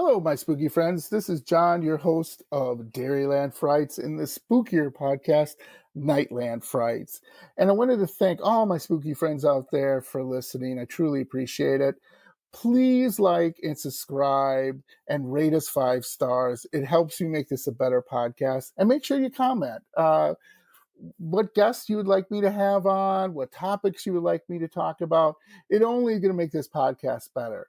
Hello, my spooky friends. This is John, your host of Dairyland Frights in the spookier podcast, Nightland Frights. And I wanted to thank all my spooky friends out there for listening. I truly appreciate it. Please like and subscribe and rate us 5 stars. It helps me make this a better podcast. And make sure you comment what guests you would like me to have on, what topics you would like me to talk about. It's only going to make this podcast better.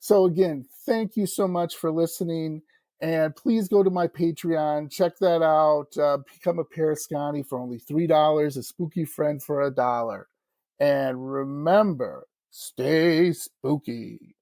So again, thank you so much for listening. And please go to my Patreon. Check that out. Become a Parascani for only $3, a spooky friend for $1. And remember, stay spooky.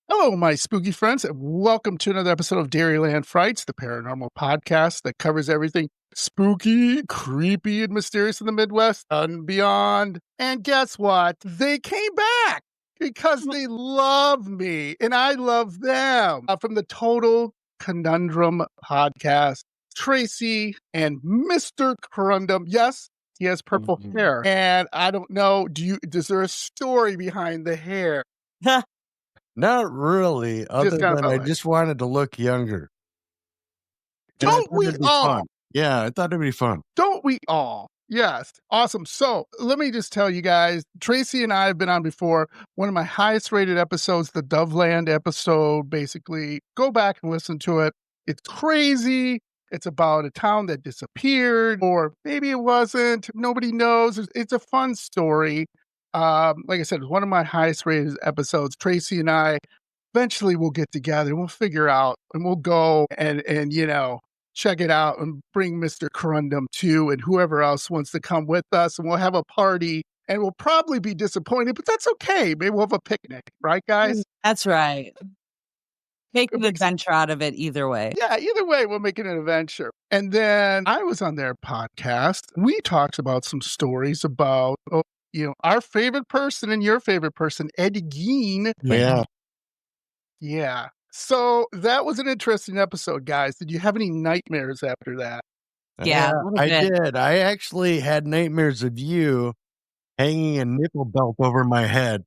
Hello, my spooky friends, and welcome to another episode of Dairyland Frights, the paranormal podcast that covers everything spooky, creepy, and mysterious in the Midwest and beyond. And guess what? They came back because they love me and I love them. From the Total Conundrum podcast, Tracy and Mr. Conundrum. Yes, he has purple hair. And I don't know, is there a story behind the hair? Not really, other than I just wanted to look younger. Don't we all? Fun. Yeah, I thought it'd be fun. Don't we all? Yes. Awesome. So let me just tell you guys, Tracy and I have been on before. One of my highest rated episodes, the Doveland episode, basically. Go back and listen to it. It's crazy. It's about a town that disappeared, or maybe it wasn't. Nobody knows. It's a fun story. Like I said, one of my highest rated episodes. Tracy and I eventually will get together and we'll figure out and we'll go and check it out and bring Mr. Conundrum too and whoever else wants to come with us, and we'll have a party and we'll probably be disappointed, but that's okay. Maybe we'll have a picnic, right, guys? That's right. Make an adventure out of it either way. Yeah, either way, we'll make it an adventure. And then I was on their podcast. We talked about some stories about our favorite person and your favorite person, Ed Gein. Yeah. Yeah. So that was an interesting episode, guys. Did you have any nightmares after that? Yeah, I did. I actually had nightmares of you hanging a nipple belt over my head.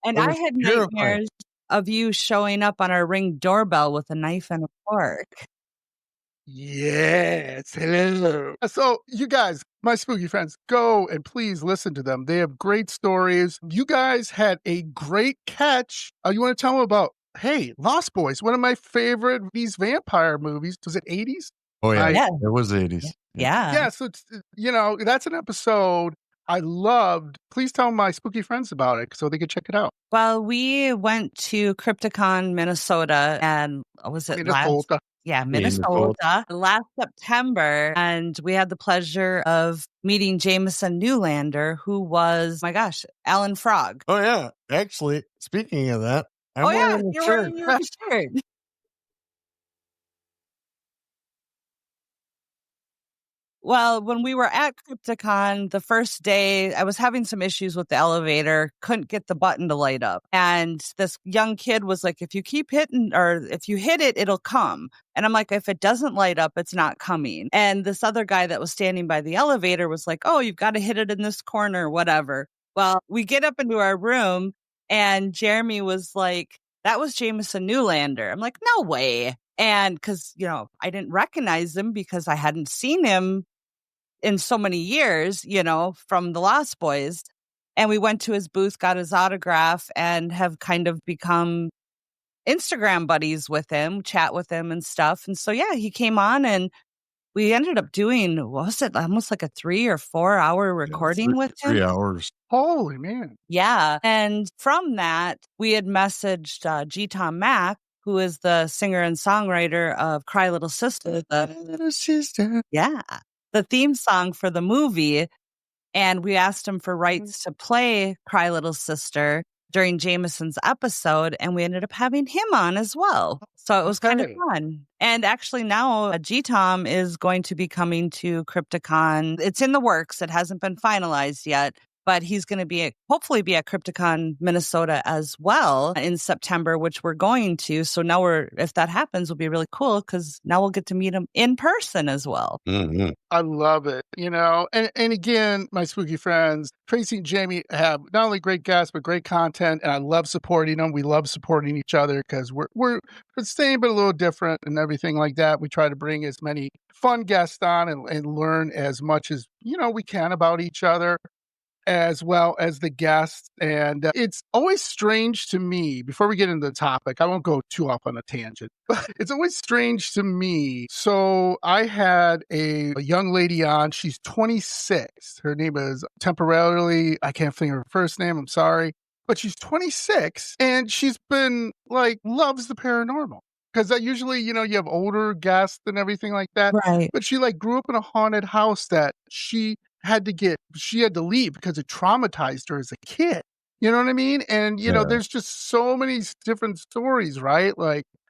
And I had nightmares of you showing up on our Ring doorbell with a knife and a fork. Yes. Hello. So you guys, my spooky friends, go and please listen to them. They have great stories. You guys had a great catch. You want to tell them about, Lost Boys, one of my favorite these vampire movies. Was it 80s? Oh, yeah. It was 80s. Yeah. Yeah. So, that's an episode I loved. Please tell my spooky friends about it so they could check it out. Well, we went to Crypticon, Minnesota, and was it Minnesota? Minnesota last September. And we had the pleasure of meeting Jameson Newlander, who was, my gosh, Alan Frog. Oh, yeah. Actually, speaking of that, you're wearing your shirt. Well, when we were at Crypticon, the first day, I was having some issues with the elevator, couldn't get the button to light up. And this young kid was like, if you keep hitting, or if you hit it, it'll come. And I'm like, if it doesn't light up, it's not coming. And this other guy that was standing by the elevator was like, oh, you've got to hit it in this corner, whatever. Well, we get up into our room and Jeremy was like, that was Jameson Newlander. I'm like, no way. And because, I didn't recognize him because I hadn't seen him in so many years, from the Lost Boys. And we went to his booth, got his autograph, and have kind of become Instagram buddies with him, chat with him and stuff. And so, he came on and we ended up doing, what was it, almost like a 3 or 4 hour recording with him? 3 hours. Holy man. Yeah. And from that, we had messaged G. Tom Mack, who is the singer and songwriter of Cry Little Sister. Little Sister. Yeah. The theme song for the movie. And we asked him for rights to play Cry Little Sister during Jameson's episode. And we ended up having him on as well. So it was kind of fun. And actually now G-Tom is going to be coming to Crypticon. It's in the works. It hasn't been finalized yet. but he's going to hopefully be at Crypticon, Minnesota as well in September, which we're going to. So now if that happens, will be really cool because now we'll get to meet him in person as well. Mm-hmm. I love it, and again, my spooky friends, Tracy and Jamie have not only great guests, but great content, and I love supporting them. We love supporting each other because we're the same, but a little different and everything like that. We try to bring as many fun guests on and learn as much as, we can about each other, as well as the guests. And it's always strange to me, before we get into the topic, I won't go too off on a tangent, but it's always strange to me. So I had a young lady on, she's 26. Her name is temporarily, I can't think of her first name, I'm sorry, but she's 26 and she's been loves the paranormal. Because usually, you have older guests and everything like that. Right. But she grew up in a haunted house that she had to leave because it traumatized her as a kid. You know what I mean? And, there's just so many different stories, right?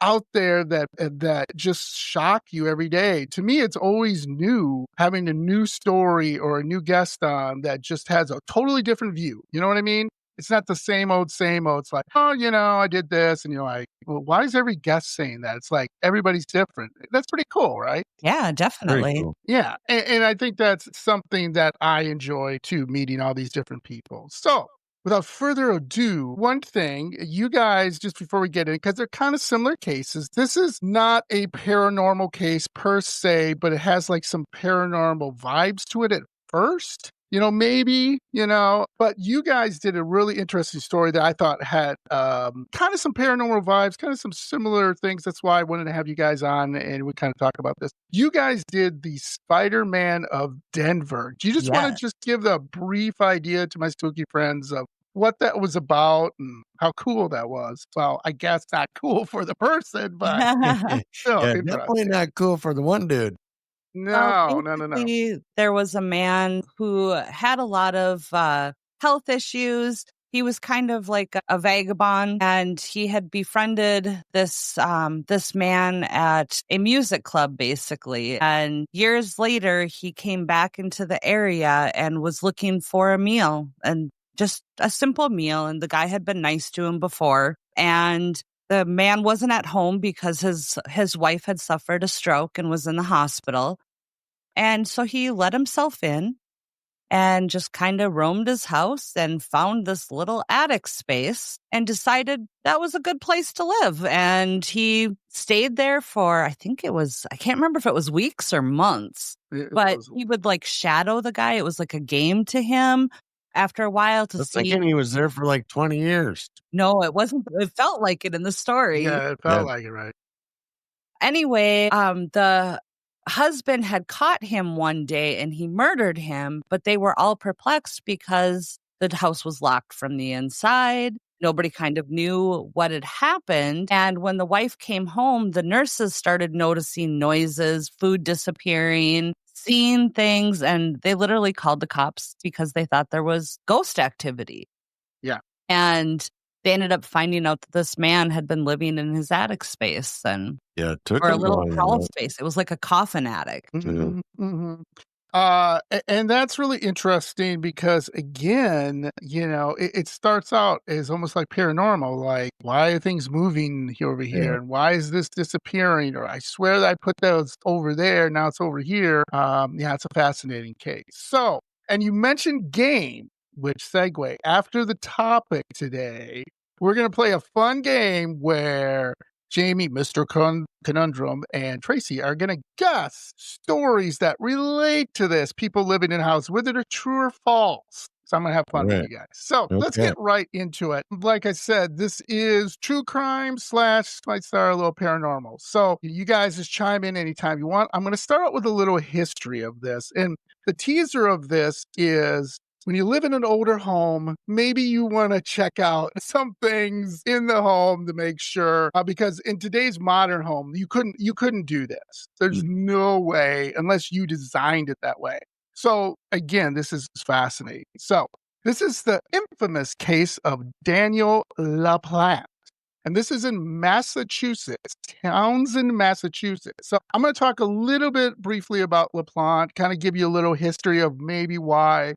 Out there that just shock you every day. To me, it's always new having a new story or a new guest on that just has a totally different view. You know what I mean? It's not the same old, same old. It's like, oh, I did this. And well, why is every guest saying that? It's like everybody's different. That's pretty cool, right? Yeah, definitely. Cool. Yeah. And I think that's something that I enjoy too, meeting all these different people. So without further ado, one thing, you guys, just before we get in, because they're kind of similar cases, this is not a paranormal case per se, but it has some paranormal vibes to it at first. Maybe, but you guys did a really interesting story that I thought had kind of some paranormal vibes, kind of some similar things. That's why I wanted to have you guys on and we kind of talk about this. You guys did the Spider-Man of Denver. Do you just want to just give a brief idea to my spooky friends of what that was about and how cool that was? Well, I guess not cool for the person, but still Definitely not cool for the one dude. No. There was a man who had a lot of health issues. He was kind of like a vagabond, and he had befriended this man at a music club, basically. And years later, he came back into the area and was looking for a meal, and just a simple meal. And the guy had been nice to him before, and the man wasn't at home because his wife had suffered a stroke and was in the hospital. And so he let himself in and just kind of roamed his house and found this little attic space and decided that was a good place to live. And he stayed there for, I can't remember if it was weeks or months, but he would shadow the guy. It was like a game to him. After a while to see. Thinking he was there for 20 years. No, it wasn't. It felt like it in the story. Yeah, it felt like it, right? Anyway, the husband had caught him one day and he murdered him, but they were all perplexed because the house was locked from the inside. Nobody kind of knew what had happened. And when the wife came home, the nurses started noticing noises, food disappearing, seeing things, and they literally called the cops because they thought there was ghost activity. Yeah. And they ended up finding out that this man had been living in his attic space or a little crawl space. It was like a coffin attic. Mm-hmm, mm-hmm. And that's really interesting because, again, it starts out as almost like paranormal, like, why are things moving over here? And why is this disappearing? Or I swear that I put those over there, now it's over here. It's a fascinating case. So, and you mentioned game, which segue. After the topic today, we're going to play a fun game where Jamie, Mr. Conundrum, and Tracy are going to guess stories that relate to this. People living in a house, whether they're true or false. So I'm going to have fun with you guys. So let's get right into it. Like I said, this is true crime / might start a little paranormal. So you guys just chime in anytime you want. I'm going to start out with a little history of this. And the teaser of this is, when you live in an older home, maybe you want to check out some things in the home to make sure, because in today's modern home, you couldn't do this. There's no way unless you designed it that way. So again, this is fascinating. So this is the infamous case of Daniel LaPlante. And this is in Massachusetts, Townsend, Massachusetts. So I'm going to talk a little bit briefly about LaPlante, kind of give you a little history of maybe why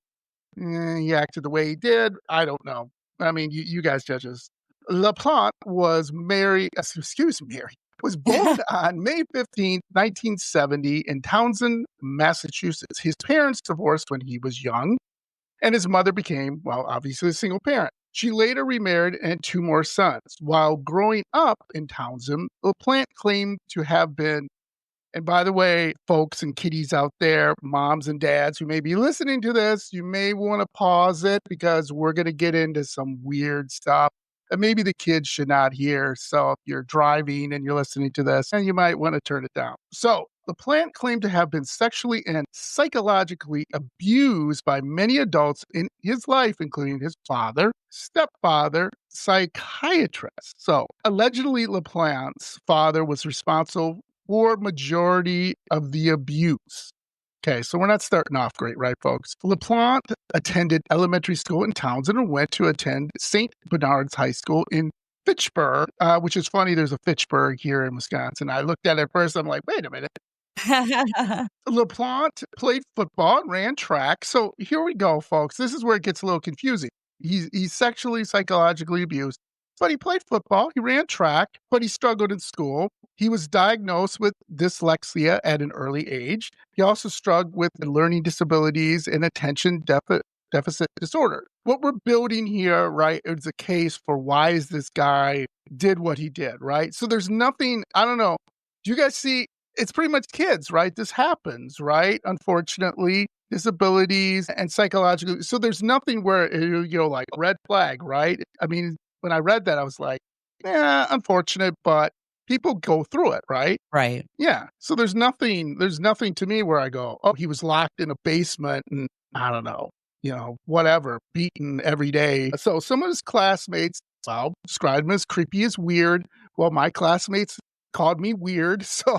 he acted the way he did. I don't know. I mean, you guys judges. LaPlante was was born on May 15th, 1970 in Townsend, Massachusetts. His parents divorced when he was young, and his mother became, well, obviously a single parent. She later remarried and had 2 more sons. While growing up in Townsend, LaPlante claimed to have been, and by the way, folks and kiddies out there, moms and dads who may be listening to this, you may want to pause it because we're going to get into some weird stuff that maybe the kids should not hear. So if you're driving and you're listening to this, and you might want to turn it down. So the plant claimed to have been sexually and psychologically abused by many adults in his life, including his father, stepfather, psychiatrist. So allegedly, LaPlante's father was responsible for majority of the abuse. Okay, so we're not starting off great, right, folks? LaPlante attended elementary school in Townsend and went to attend St. Bernard's High School in Fitchburg, which is funny. There's a Fitchburg here in Wisconsin. I looked at it first. I'm like, wait a minute. LaPlante played football and ran track. So here we go, folks. This is where it gets a little confusing. He's sexually, psychologically abused, but he played football. He ran track, but he struggled in school. He was diagnosed with dyslexia at an early age. He also struggled with learning disabilities and attention deficit disorder. What we're building here, right, is a case for why is this guy did what he did, right? So there's nothing, I don't know. Do you guys see? It's pretty much kids, right? This happens, right? Unfortunately, disabilities and psychological. So there's nothing where, like red flag, right? I mean, when I read that, I was like, yeah, unfortunate, but people go through it, right? Right. Yeah. So there's nothing to me where I go, oh, he was locked in a basement and I don't know, whatever, beaten every day. So some of his classmates, well, described him as creepy as weird. Well, my classmates called me weird. So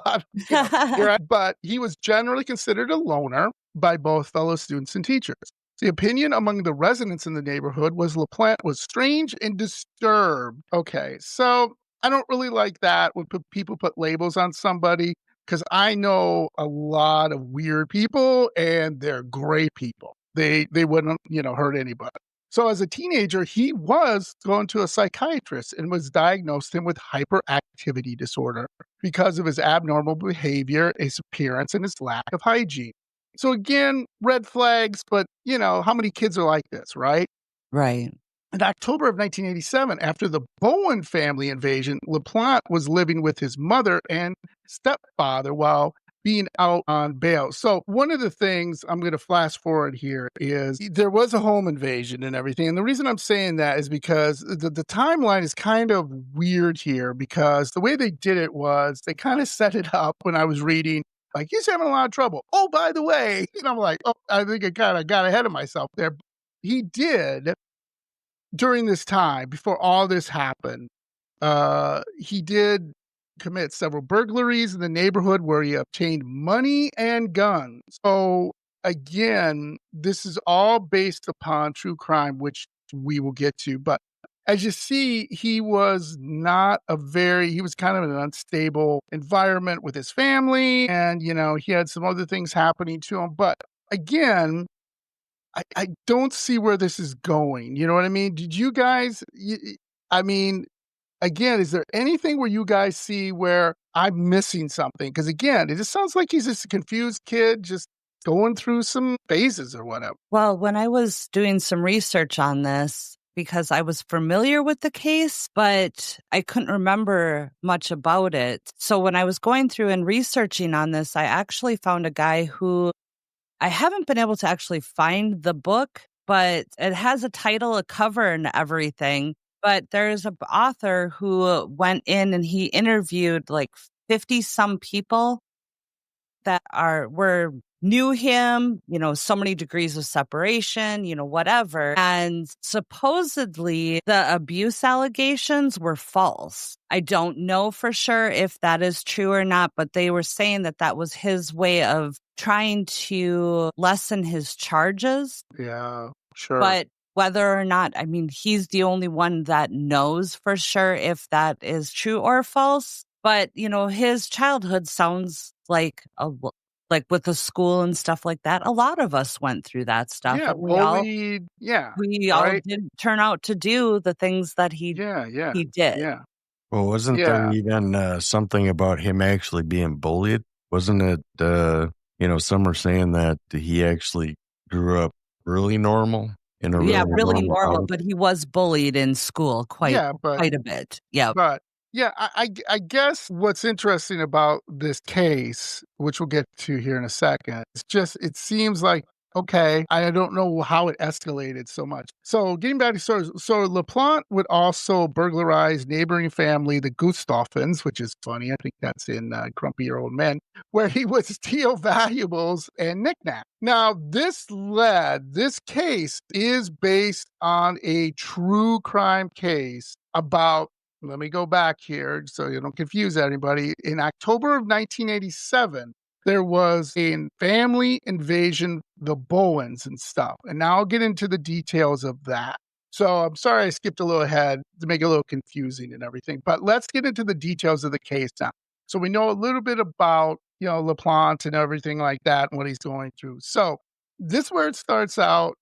but he was generally considered a loner by both fellow students and teachers. The opinion among the residents in the neighborhood was LaPlante was strange and disturbed. Okay, so I don't really like that when people put labels on somebody because I know a lot of weird people and they're great people. They wouldn't, hurt anybody. So as a teenager, he was going to a psychiatrist and was diagnosed him with hyperactivity disorder because of his abnormal behavior, his appearance, and his lack of hygiene. So again, red flags, but how many kids are like this, right? Right. In October of 1987, after the Bowen family invasion, LaPlante was living with his mother and stepfather while being out on bail. So one of the things I'm going to flash forward here is there was a home invasion and everything. And the reason I'm saying that is because the timeline is kind of weird here because the way they did it was they kind of set it up when I was reading, like, he's having a lot of trouble. Oh, by the way, and I'm like, oh, I think I kind of got ahead of myself there. He did during this time, before all this happened, he did commit several burglaries in the neighborhood where he obtained money and guns. So again, this is all based upon true crime, which we will get to. But as you see, he was he was kind of an unstable environment with his family. And, he had some other things happening to him. But again, I don't see where this is going. You know what I mean? Did you guys, again, is there anything where you guys see where I'm missing something? Because again, it just sounds like he's just a confused kid, just going through some phases or whatever. Well, when I was doing some research on this, because I was familiar with the case, but I couldn't remember much about it. So when I was going through and researching on this, I actually found a guy who I haven't been able to actually find the book, but it has a title, a cover, and everything. But there's an author who went in and he interviewed like 50 some people that knew him, so many degrees of separation, whatever. And supposedly the abuse allegations were false. I don't know for sure if that is true or not, but they were saying that that was his way of trying to lessen his charges. Yeah, sure. But whether or not, he's the only one that knows for sure if that is true or false. But, his childhood sounds like like with the school and stuff like that. A lot of us went through that stuff, Yeah, and we all bullied. Yeah, right. didn't turn out to do the things that he Yeah, did. yeah, Well, wasn't there yeah. even something about him actually being bullied? Wasn't it, some are saying that he actually grew up really normal in a Yeah, really really normal normal, house? but he was bullied in school quite Yeah, quite a bit. Yeah. but yeah, I guess what's interesting about this case, which we'll get to here in a second, it's just it seems like okay, I don't know how it escalated so much. So getting back to so LaPlante would also burglarize neighboring family, the Gustafsons, which is funny. I think that's in Grumpy Old Men, where he would steal valuables and knickknacks. Now, this case is based on a true crime case about let me go back here so you don't confuse anybody. In October of 1987, there was a family invasion, the Bowens and stuff. And now I'll get into the details of that. So I'm sorry I skipped a little ahead to make it a little confusing and everything, but let's get into the details of the case now. So we know a little bit about, LaPlante and everything like that and what he's going through. So this where it starts out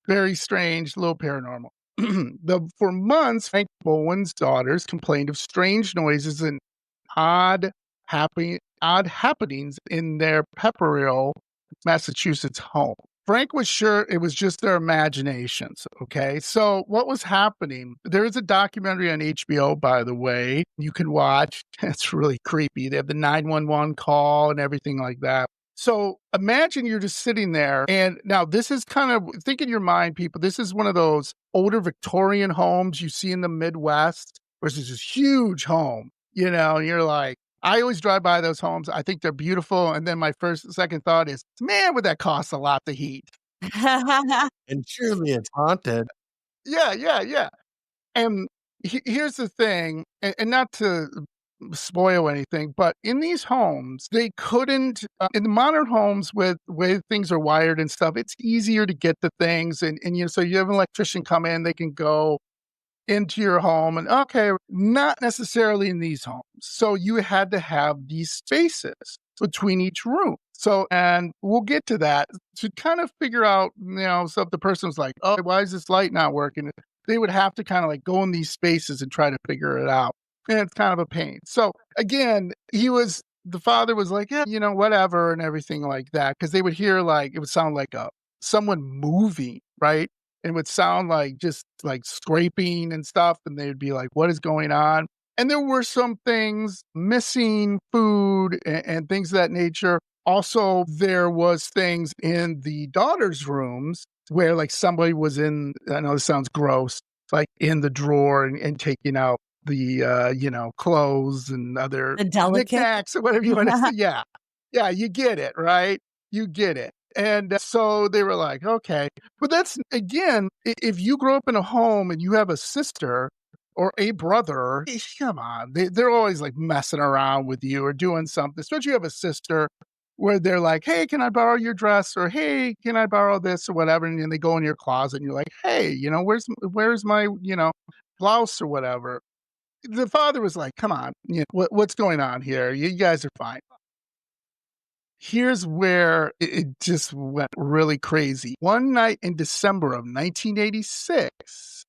very strange, a little paranormal. For months, Frank Bowen's daughters complained of strange noises and odd odd happenings in their Pepperell, Massachusetts home. Frank was sure it was just their imaginations. Okay. So, what was happening? There is a documentary on HBO, by the way, you can watch. It's really creepy. They have the 911 call and everything like that. So, imagine you're just sitting there. And now, this is kind of, think in your mind, people, this is one of those older Victorian homes you see in the Midwest, versus this huge home, and you're like, I always drive by those homes. I think they're beautiful. And then my second thought is, man, would that cost a lot to heat? And surely it's haunted. Yeah. And here's the thing, and not to spoil anything, but in these homes, they couldn't, in the modern homes with the way things are wired and stuff, it's easier to get the things. And so you have an electrician come in, they can go into your home and okay, not necessarily in these homes. So you had to have these spaces between each room. So, and we'll get to that to kind of figure out, so if the person was like, oh, why is this light not working? They would have to kind of like go in these spaces and try to figure it out. And it's kind of a pain. So again, the father was like, yeah, whatever and everything like that. Cause they would hear it would sound like someone moving, right? It would sound like just like scraping and stuff. And they'd be like, what is going on? And there were some things missing, food and things of that nature. Also, there was things in the daughter's rooms where like somebody was I know this sounds gross, like in the drawer and taking out the, clothes and other The delicate. knickknacks or whatever you want to say. Yeah. Yeah. You get it, right? You get it. And so they were like, okay, but that's again, if you grow up in a home and you have a sister or a brother, come on, they're always like messing around with you or doing something, especially if you have a sister where they're like, hey, can I borrow your dress? Or hey, can I borrow this or whatever? And then they go in your closet and you're like, hey, where's my, blouse or whatever. The father was like, come on, what's going on here? You guys are fine. Here's where it just went really crazy. One night in December of 1986,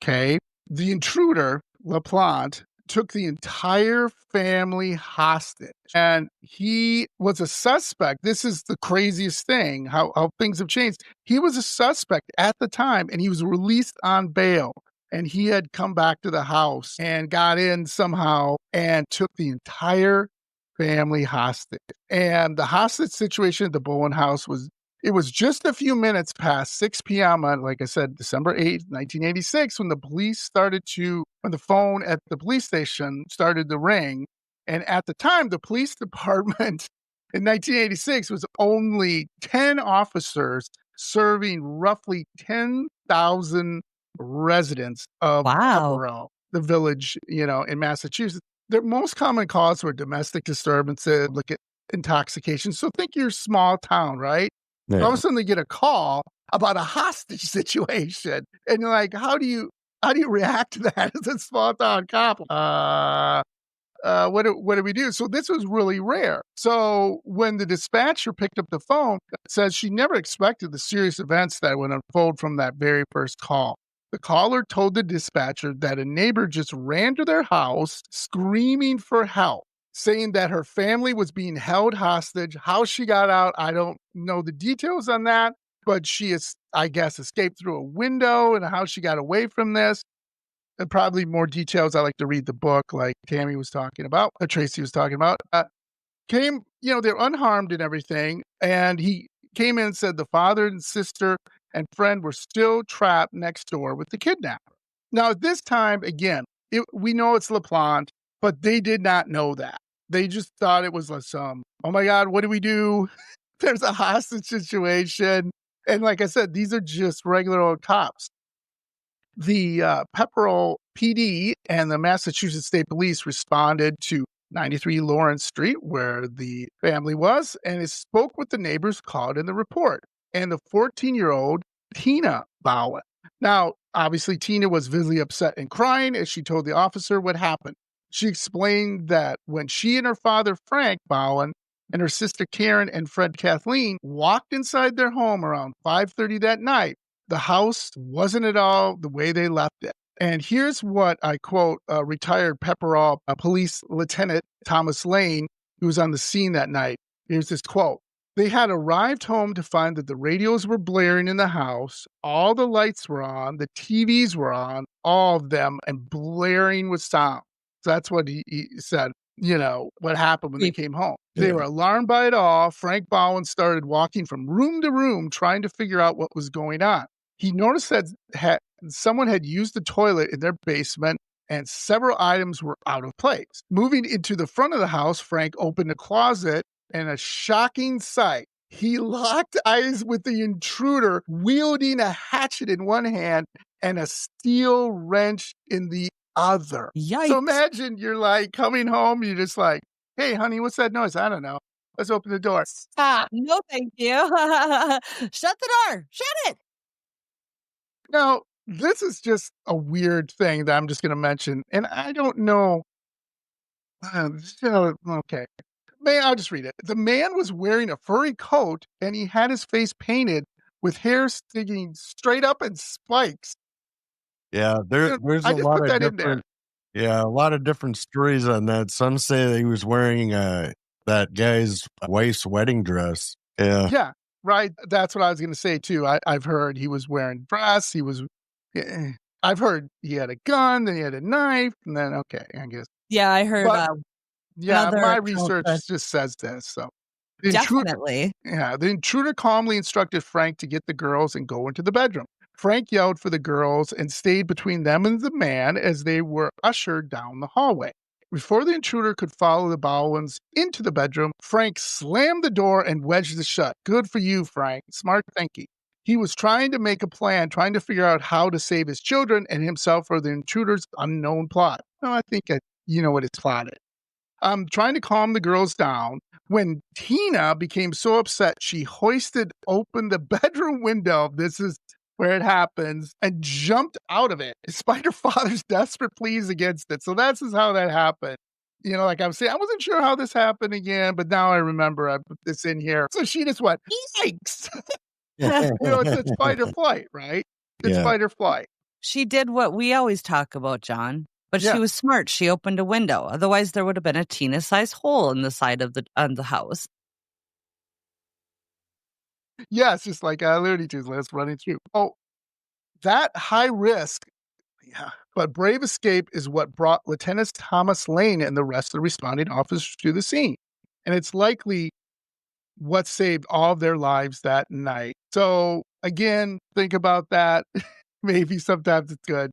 okay, the intruder, LaPlante, took the entire family hostage. And he was a suspect. This is the craziest thing, how things have changed. He was a suspect at the time, and he was released on bail. And he had come back to the house and got in somehow and took the entire family hostage. And the hostage situation at the Bowen house it was just a few minutes past 6 p.m. on, like I said, December 8th, 1986, when the phone at the police station started to ring. And at the time, the police department in 1986 was only 10 officers serving roughly 10,000 residents of Wow. Pepperell, the village, in Massachusetts. Their most common cause were domestic disturbances, look at intoxication. So think your small town, right? Yeah. All of a sudden they get a call about a hostage situation. And you're like, how do you react to that as a small town cop? what do we do? So this was really rare. So when the dispatcher picked up the phone, it says she never expected the serious events that would unfold from that very first call. The caller told the dispatcher that a neighbor just ran to their house screaming for help, saying that her family was being held hostage. How she got out, I don't know the details on that, but she is, I guess, escaped through a window and how she got away from this. And probably more details. I like to read the book like Tammy was talking about, or Tracy was talking about. They're unharmed and everything. And he came in and said the father and sister and friend were still trapped next door with the kidnapper. Now, at this time, again, we know it's LaPlante, but they did not know that. They just thought it was some, oh my God, what do we do? There's a hostage situation. And like I said, these are just regular old cops. The Pepperell PD and the Massachusetts State Police responded to 93 Lawrence Street, where the family was, and it spoke with the neighbors called in the report, and the 14-year-old Tina Bowen. Now, obviously, Tina was visibly upset and crying as she told the officer what happened. She explained that when she and her father, Frank Bowen, and her sister Karen and friend Kathleen walked inside their home around 5:30 that night, the house wasn't at all the way they left it. And here's what I quote retired Pepperell Police Lieutenant Thomas Lane, who was on the scene that night. Here's this quote. They had arrived home to find that the radios were blaring in the house, all the lights were on, the TVs were on, all of them, and blaring with sound. So that's what he said, what happened when they came home. They were alarmed by it all. Frank Bowen started walking from room to room trying to figure out what was going on. He noticed that someone had used the toilet in their basement and several items were out of place. Moving into the front of the house, Frank opened a closet and a shocking sight. He locked eyes with the intruder, wielding a hatchet in one hand and a steel wrench in the other. Yikes. So imagine you're like coming home, you're just like, hey, honey, what's that noise? I don't know. Let's open the door. Stop. No, thank you. Shut the door. Shut it. Now, this is just a weird thing that I'm just going to mention, and I don't know. Okay. I'll just read it. The man was wearing a furry coat, and he had his face painted with hair sticking straight up and spikes. Yeah, there's I a just lot put of that in there. different. Yeah, a lot of different stories on that. Some say that he was wearing that guy's wife's wedding dress. Yeah. Yeah, right. That's what I was going to say too. I've heard he was wearing dress. I've heard he had a gun, then he had a knife, and then okay, I guess. Yeah, I heard. Yeah, my research just says this. So definitely. The intruder calmly instructed Frank to get the girls and go into the bedroom. Frank yelled for the girls and stayed between them and the man as they were ushered down the hallway. Before the intruder could follow the Bowens into the bedroom, Frank slammed the door and wedged it shut. Good for you, Frank. Smart thinking. He was trying to make a plan, trying to figure out how to save his children and himself for the intruder's unknown plot. Well, I think you know what it's plotted. Trying to calm the girls down. When Tina became so upset, she hoisted open the bedroom window. This is where it happens, and jumped out of it, despite her father's desperate pleas against it. So that's how that happened. Like I was saying, I wasn't sure how this happened again, but now I remember I put this in here. So she just went, yikes. It's fight or flight, right? It's fight or flight. She did what we always talk about, John. But she was smart. She opened a window. Otherwise, there would have been a Tina-sized hole in the side of the house. Yes, just like I alluded to, let's running through. Oh, that high risk, but brave escape is what brought Lieutenant Thomas Lane and the rest of the responding officers to the scene. And it's likely what saved all of their lives that night. So again, think about that. Maybe sometimes it's good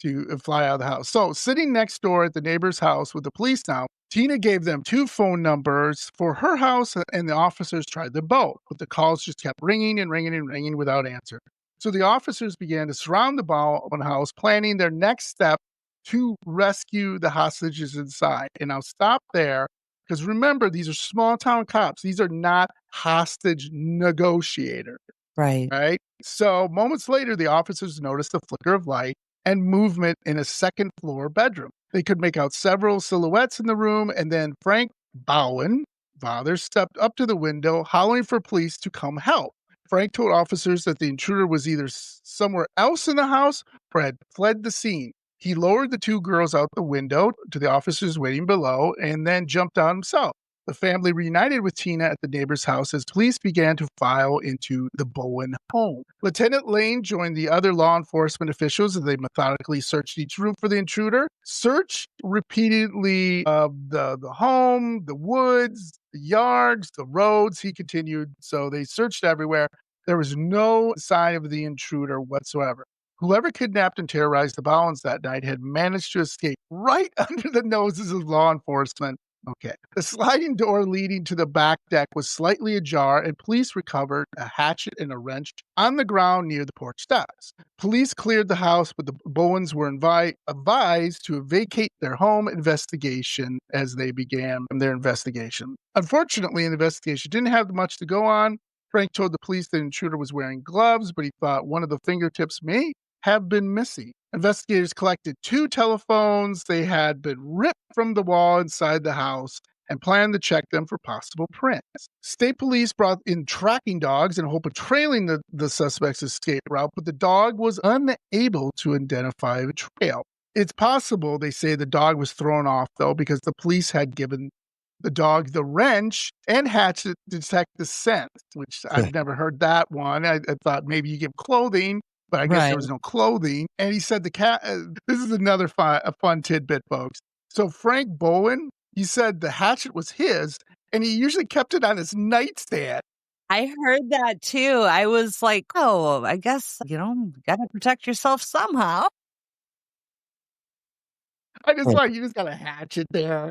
to fly out of the house. So sitting next door at the neighbor's house with the police now, Tina gave them 2 phone numbers for her house, and the officers tried them both, but the calls just kept ringing and ringing and ringing without answer. So the officers began to surround the Bowen house, planning their next step to rescue the hostages inside. And I'll stop there because remember, these are small town cops. These are not hostage negotiators. Right. So moments later, the officers noticed a flicker of light and movement in a second floor bedroom. They could make out several silhouettes in the room, and then Frank Bowen, father, stepped up to the window, hollering for police to come help. Frank told officers that the intruder was either somewhere else in the house or had fled the scene. He lowered the two girls out the window to the officers waiting below and then jumped out himself. The family reunited with Tina at the neighbor's house as police began to file into the Bowen home. Lieutenant Lane joined the other law enforcement officials as they methodically searched each room for the intruder. Search repeatedly of the home, the woods, the yards, the roads, he continued. So they searched everywhere. There was no sign of the intruder whatsoever. Whoever kidnapped and terrorized the Bowens that night had managed to escape right under the noses of law enforcement. Okay. The sliding door leading to the back deck was slightly ajar, and police recovered a hatchet and a wrench on the ground near the porch steps. Police cleared the house, but the Bowens were advised to vacate their home investigation as they began their investigation. Unfortunately, the investigation didn't have much to go on. Frank told the police the intruder was wearing gloves, but he thought one of the fingertips may have been missing. Investigators collected 2 telephones. They had been ripped from the wall inside the house and planned to check them for possible prints. State police brought in tracking dogs in hope of trailing the suspect's escape route, but the dog was unable to identify a trail. It's possible, they say, the dog was thrown off, though, because the police had given the dog the wrench and hatchet to detect the scent, which I've never heard that one. I thought maybe you give clothing, but I guess there was no clothing. And he said the cat, this is another a fun tidbit, folks. So Frank Bowen, he said the hatchet was his, and he usually kept it on his nightstand. I heard that too. I was like, oh, I guess, got to protect yourself somehow. I just thought you just got a hatchet there.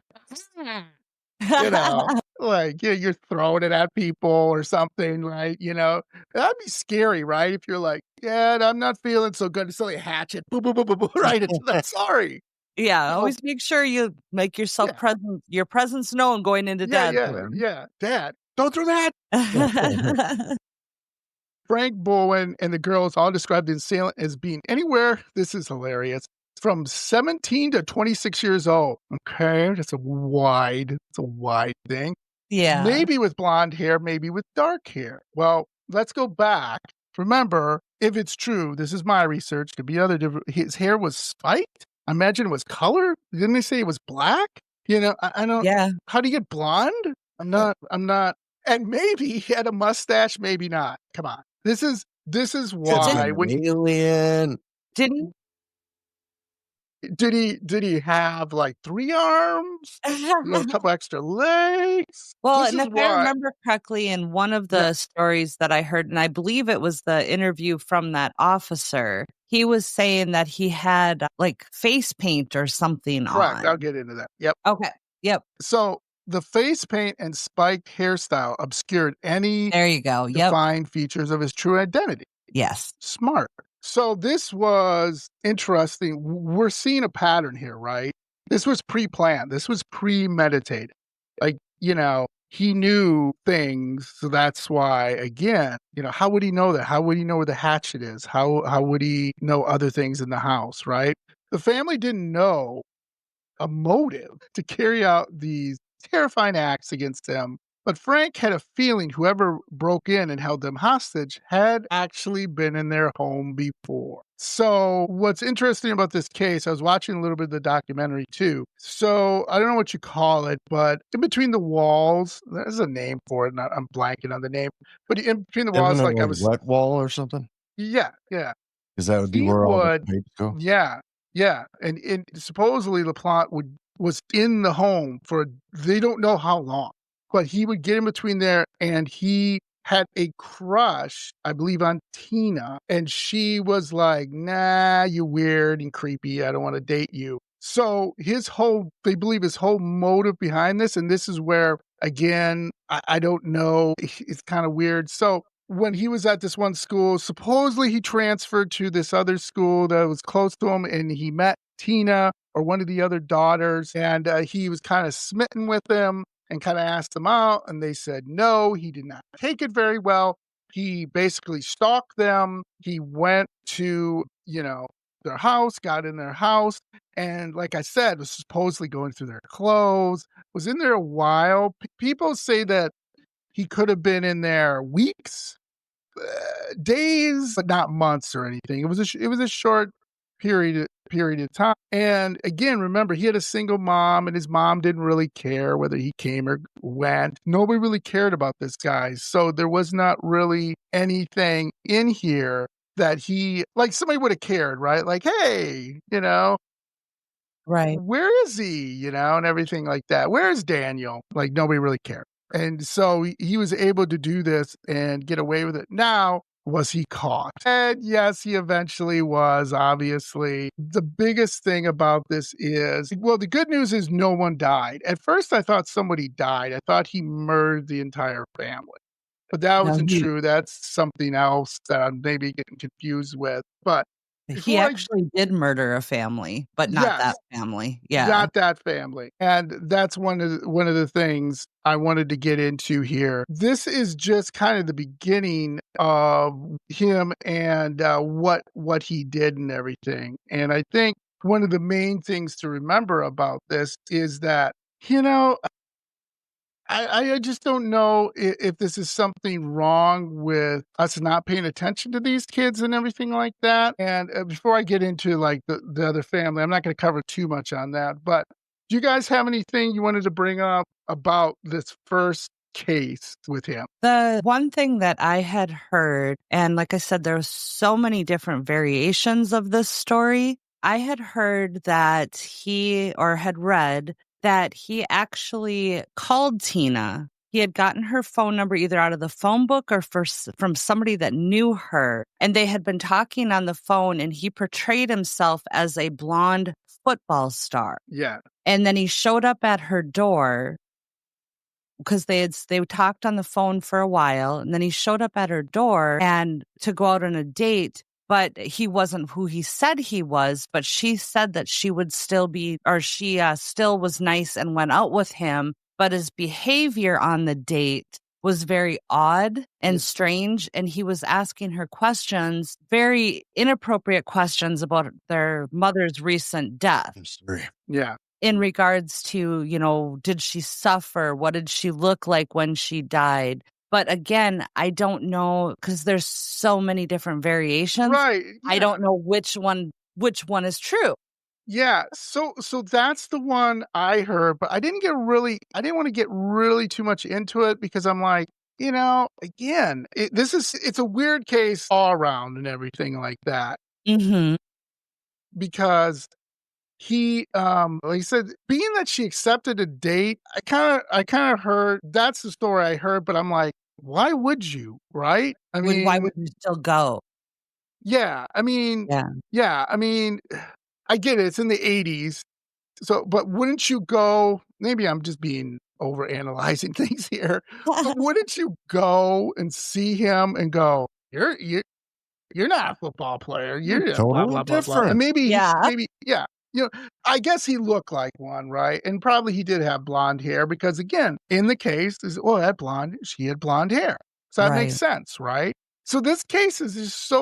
Like you're throwing it at people or something, right? That'd be scary, right? If you're like, yeah, I'm not feeling so good. It's only a hatchet. Boom, boom, boom, boom, boom, right into that. Sorry. Yeah, always make sure you make yourself present, your presence known going into dad's room. Yeah, Dad, don't throw that. Frank Bowen and the girls all described the assailant as being anywhere, this is hilarious, from 17 to 26 years old. Okay, that's a wide thing. Yeah. Maybe with blonde hair, maybe with dark hair. Well, let's go back. Remember, if it's true, this is my research, could be other different. His hair was spiked. I imagine it was colored. Didn't they say it was black? I don't. Yeah. How do you get blonde? I'm not. And maybe he had a mustache, maybe not. Come on. This is why when alien. Did he have like 3 arms? A couple extra legs? Well, and if I remember correctly, in one of the stories that I heard, and I believe it was the interview from that officer, he was saying that he had like face paint or something Correct. on. I'll get into that. Yep. Okay. Yep. So the face paint and spiked hairstyle obscured any There you go. Yep. defined features of his true identity. Yes. Smart. So this was interesting. We're seeing a pattern here, right? This was pre-planned. This was premeditated. Like, he knew things. So that's why, again, how would he know that? How would he know where the hatchet is? How would he know other things in the house, right? The family didn't know a motive to carry out these terrifying acts against them. But Frank had a feeling whoever broke in and held them hostage had actually been in their home before. So what's interesting about this case, I was watching a little bit of the documentary too. So I don't know what you call it, but in between the walls, there's a name for it. I'm blanking on the name. But in between the walls, like I was wet wall or something. Yeah. Because that would be where all the pipes go. Yeah. And supposedly LaPlante was in the home for they don't know how long. But he would get in between there, and he had a crush, I believe, on Tina. And she was like, nah, you weird and creepy. I don't want to date you. So they believe his whole motive behind this, and this is where, again, I don't know. It's kind of weird. So when he was at this one school, supposedly he transferred to this other school that was close to him, and he met Tina or one of the other daughters, and he was kind of smitten with them. And kind of asked them out, and they said no. He did not take it very well. He basically stalked them. He went to, their house, got in their house, and like I said, was supposedly going through their clothes, was in there a while. People say that he could have been in there weeks, days, but not months or anything. It was a short period of time. And again, remember, he had a single mom, and his mom didn't really care whether he came or went. Nobody really cared about this guy, so there was not really anything in here that he like somebody would have cared, right? Like, hey, Right. where is he? And everything like that. Where's Daniel? Like nobody really cared. And so he was able to do this and get away with it. Now, was he caught? And yes, he eventually was, obviously. The biggest thing about this is, well, the good news is no one died. At first, I thought somebody died. I thought he murdered the entire family. But that No, wasn't true. That's something else that I'm maybe getting confused with. But he actually did murder a family, but not that family. Yeah. Not that family. And that's one of the things I wanted to get into here. This is just kind of the beginning of him and what he did and everything. And I think one of the main things to remember about this is that, I just don't know if this is something wrong with us not paying attention to these kids and everything like that. And before I get into like the other family, I'm not going to cover too much on that. But do you guys have anything you wanted to bring up about this first case with him? The one thing that I had heard, and like I said, there were so many different variations of this story. I had heard that had read that he actually called Tina. He had gotten her phone number either out of the phone book or from somebody that knew her. And they had been talking on the phone, and he portrayed himself as a blonde football star. Yeah. And then he showed up at her door because they talked on the phone for a while. And then he showed up at her door and to go out on a date. But he wasn't who he said he was, but she said that she would still be, or she still was nice and went out with him. But his behavior on the date was very odd and strange. And he was asking her questions, very inappropriate questions about their mother's recent death. Yeah. In regards to, did she suffer? What did she look like when she died? But again, I don't know because there's so many different variations. Right. Yeah. I don't know which one is true. Yeah. So that's the one I heard, but I didn't want to get really too much into it because I'm like, again, it's a weird case all around and everything like that. Mm-hmm. Because he, like I said, being that she accepted a date, I kind of heard that's the story I heard, but I'm like, why would you? Right? I mean, why would you still go? Yeah. I mean, yeah. I mean, I get it. It's in the 80s. So, but wouldn't you go? Maybe I'm just being over analyzing things here. But wouldn't you go and see him and go, you're not a football player. You're totally blah, blah, blah, different. blah. And maybe, Yeah. yeah. I guess he looked like one, right? And probably he did have blonde hair because, again, in the case, she had blonde hair. So that makes sense, right? So this case is just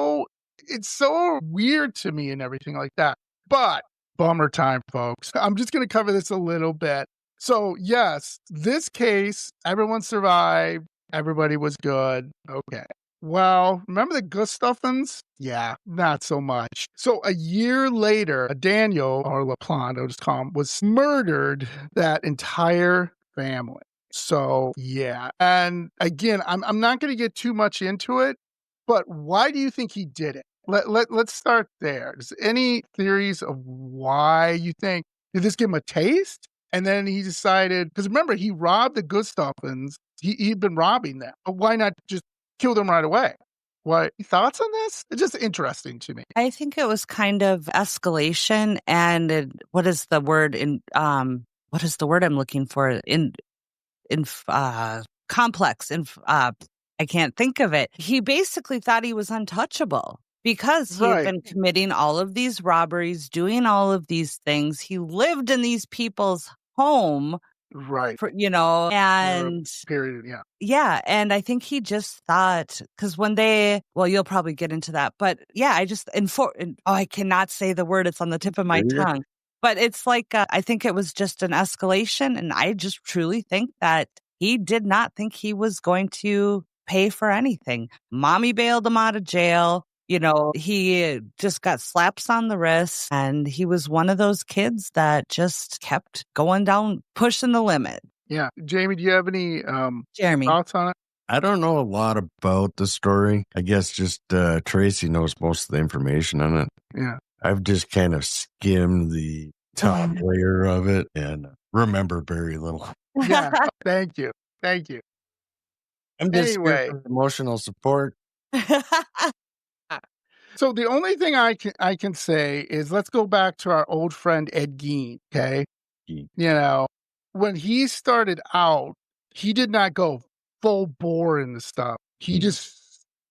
it's so weird to me and everything like that. But bummer time, folks. I'm just going to cover this a little bit. So, yes, this case, everyone survived. Everybody was good. Okay. Well, remember the Gustafsons? Yeah, not so much. So a year later, Daniel, or LaPlante, I'll just call him, was murdered, that entire family. So, yeah. And again, I'm not going to get too much into it, but why do you think he did it? Let's start there. Is any theories of why you think? Did this give him a taste? And then he decided, because remember, he robbed the Gustafsons. He'd been robbing them. But why not just kill them right away? What thoughts on this? It's just interesting to me. I think it was kind of escalation and what is the word I'm looking for complex I can't think of it. He basically thought he was untouchable because he had been committing all of these robberies, doing all of these things. He lived in these people's home Right. And Period. Yeah. yeah, and I think he just thought, because you'll probably get into that, but yeah, I cannot say the word, it's on the tip of my Inferior? tongue. But it's like, I think it was just an escalation, and I just truly think that he did not think he was going to pay for anything. Mommy bailed him out of jail. He just got slaps on the wrist, and he was one of those kids that just kept going down, pushing the limit. Yeah. Jamie, do you have any Jeremy. thoughts on it? I don't know a lot about the story. I guess just Tracy knows most of the information on it. Yeah. I've just kind of skimmed the top layer of it and remember very little. Yeah. Thank you. Thank you. I'm just here Anyway. for emotional support. So the only thing I can say is let's go back to our old friend Ed Gein, okay? When he started out, he did not go full bore in the stuff. He just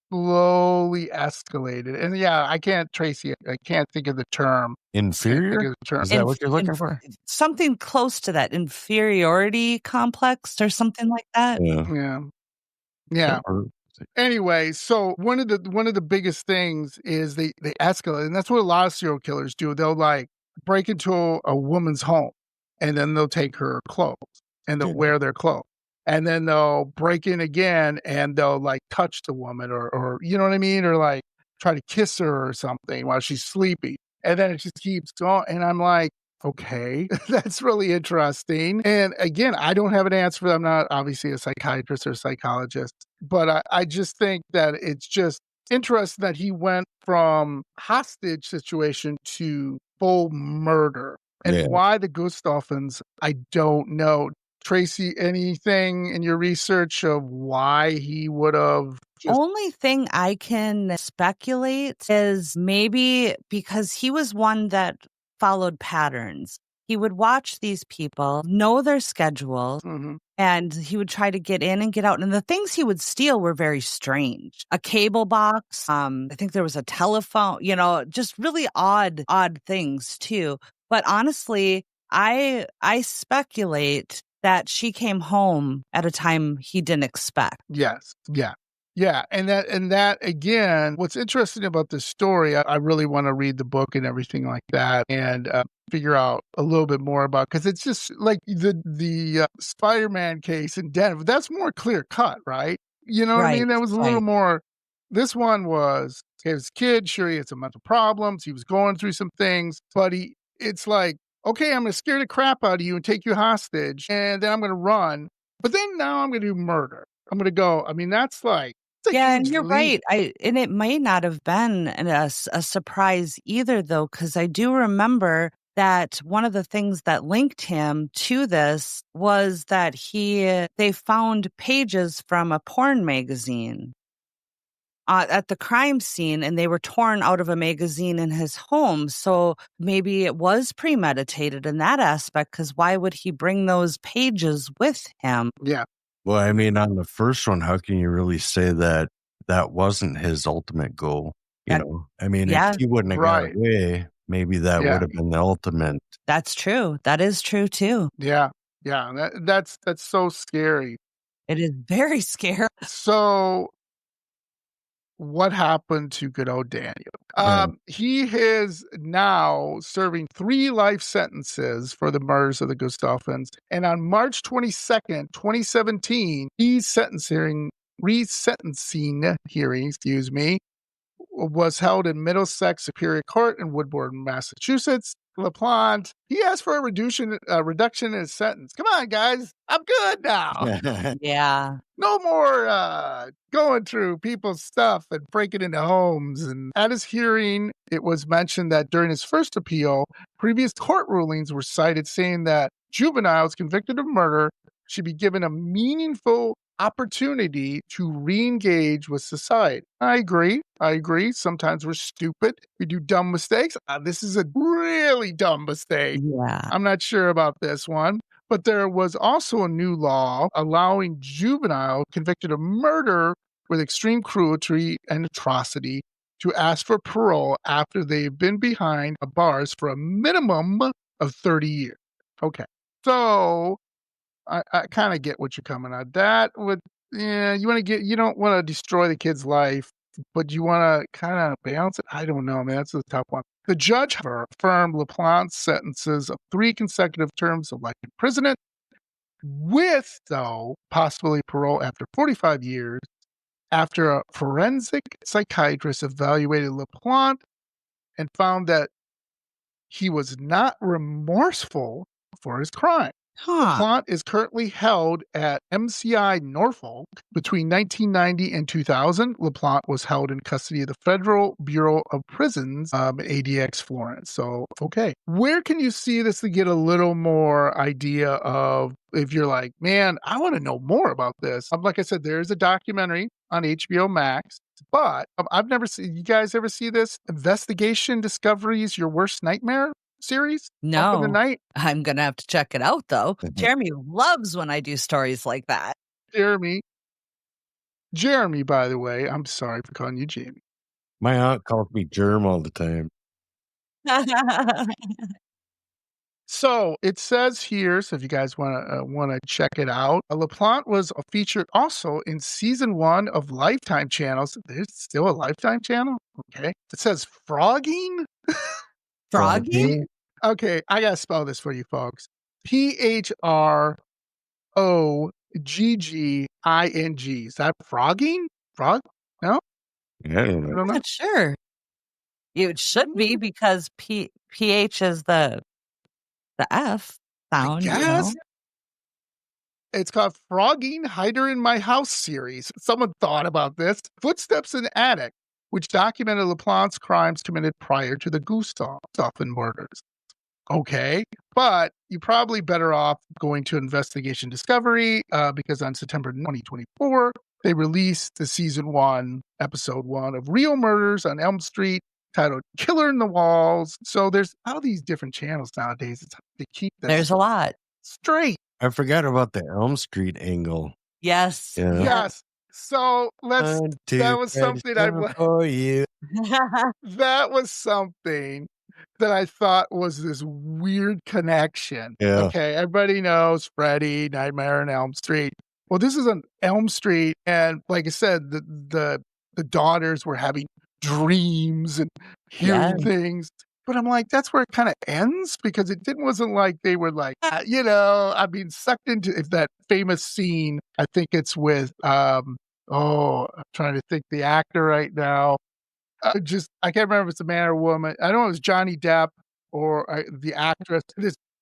slowly escalated. And yeah, I can't think of the term. Inferior? Is that what you're looking for? Something close to that, inferiority complex or something like that. Yeah. Yeah. Anyway, so one of the biggest things is they escalate, and that's what a lot of serial killers do. They'll like break into a woman's home, and then they'll take her clothes and they'll wear their clothes, and then they'll break in again and they'll like touch the woman or you know what I mean, or like try to kiss her or something while she's sleeping, and then it just keeps going. And I'm like, okay, that's really interesting. And again, I don't have an answer for that. I'm not obviously a psychiatrist or psychologist, but I just think that it's just interesting that he went from hostage situation to full murder. And why the ghost dolphins, I don't know. Tracy, anything in your research of why he would have? Only thing I can speculate is maybe because he was one that followed patterns. He would watch these people, know their schedule, and he would try to get in and get out. And the things he would steal were very strange. A cable box. I think there was a telephone, just really odd things too. But honestly, I speculate that she came home at a time he didn't expect. Yes. Yeah. Yeah. And that again, what's interesting about this story, I really want to read the book and everything like that and figure out a little bit more about, because it's just like the Spider-Man case in Denver. That's more clear cut, right? You know what I mean? That was a little more. This one was, okay, his kid, sure, he had some mental problems. He was going through some things, but it's like, okay, I'm going to scare the crap out of you and take you hostage, and then I'm going to run. But then now I'm going to do murder. I'm going to go. I mean, that's like, yeah, and you're right. And it may not have been a surprise either, though, because I do remember that one of the things that linked him to this was that they found pages from a porn magazine at the crime scene, and they were torn out of a magazine in his home. So maybe it was premeditated in that aspect, because why would he bring those pages with him? Yeah. Well, I mean, on the first one, how can you really say that that wasn't his ultimate goal? I mean, if he wouldn't have got away, maybe that would have been the ultimate. That's true. That is true too. Yeah. Yeah. That's so scary. It is very scary. So what happened to good old Daniel? He is now serving 3 life sentences for the murders of the Ghost Dolphins. And on March 22nd, 2017, resentencing hearing, was held in Middlesex Superior Court in Woodbourne, Massachusetts. LaPlante, he asked for a reduction in his sentence. Come on, guys. I'm good now. Yeah. No more going through people's stuff and breaking into homes. And at his hearing, it was mentioned that during his first appeal, previous court rulings were cited saying that juveniles convicted of murder should be given a meaningful opportunity to re-engage with society. I agree. Sometimes we're stupid. We do dumb mistakes. This is a really dumb mistake. Yeah. I'm not sure about this one. But there was also a new law allowing juvenile convicted of murder with extreme cruelty and atrocity to ask for parole after they've been behind bars for a minimum of 30 years. Okay. So I kind of get what you're coming at. That would, yeah, you don't want to destroy the kid's life, but you want to kind of balance it. I don't know, man. That's a tough one. The judge affirmed LaPlante's sentences of 3 consecutive terms of life imprisonment, with, though, possibly parole after 45 years, after a forensic psychiatrist evaluated LaPlante and found that he was not remorseful for his crime. LaPlante is currently held at MCI Norfolk. Between 1990 and 2000, LaPlante was held in custody of the Federal Bureau of Prisons, ADX Florence. So, okay. Where can you see this to get a little more idea of, if you're like, man, I want to know more about this? Like I said, there's a documentary on HBO Max. But I've never seen, you guys ever see this? Investigation Discoveries Your Worst Nightmare series? No. Up in the Night? I'm going to have to check it out, though. Jeremy loves when I do stories like that. Jeremy, by the way, I'm sorry for calling you Jamie. My aunt calls me Germ all the time. So it says here, so if you guys want to check it out, LaPlante was featured also in season 1 of Lifetime channels. There's still a Lifetime channel? Okay. It says Frogging? Frogging? Okay, I got to spell this for you folks. PHROGGING. Is that frogging? Frog? No? Yeah, I don't know. I'm not sure. It should be because PH is the F sound. I guess. It's called Frogging Hider in My House series. Someone thought about this. Footsteps in the Attic, which documented LaPlante's crimes committed prior to the Gustav murders. Okay, but you're probably better off going to Investigation Discovery because on September 2024, they released the season 1, episode 1 of Real Murders on Elm Street, titled Killer in the Walls. So there's all these different channels nowadays to keep this. There's a lot. Straight. I forgot about the Elm Street angle. Yes. Yeah. Yes. So that was something that was something that I thought was this weird connection. Yeah. Okay, everybody knows Freddy, Nightmare on Elm Street. Well, this is on Elm Street, and like I said, the daughters were having dreams and hearing things. But I'm like, that's where it kind of ends, because wasn't like they were like, sucked into that famous scene. I think it's with, I'm trying to think the actor right now. I can't remember if it's a man or a woman. I don't know if it's Johnny Depp or the actress.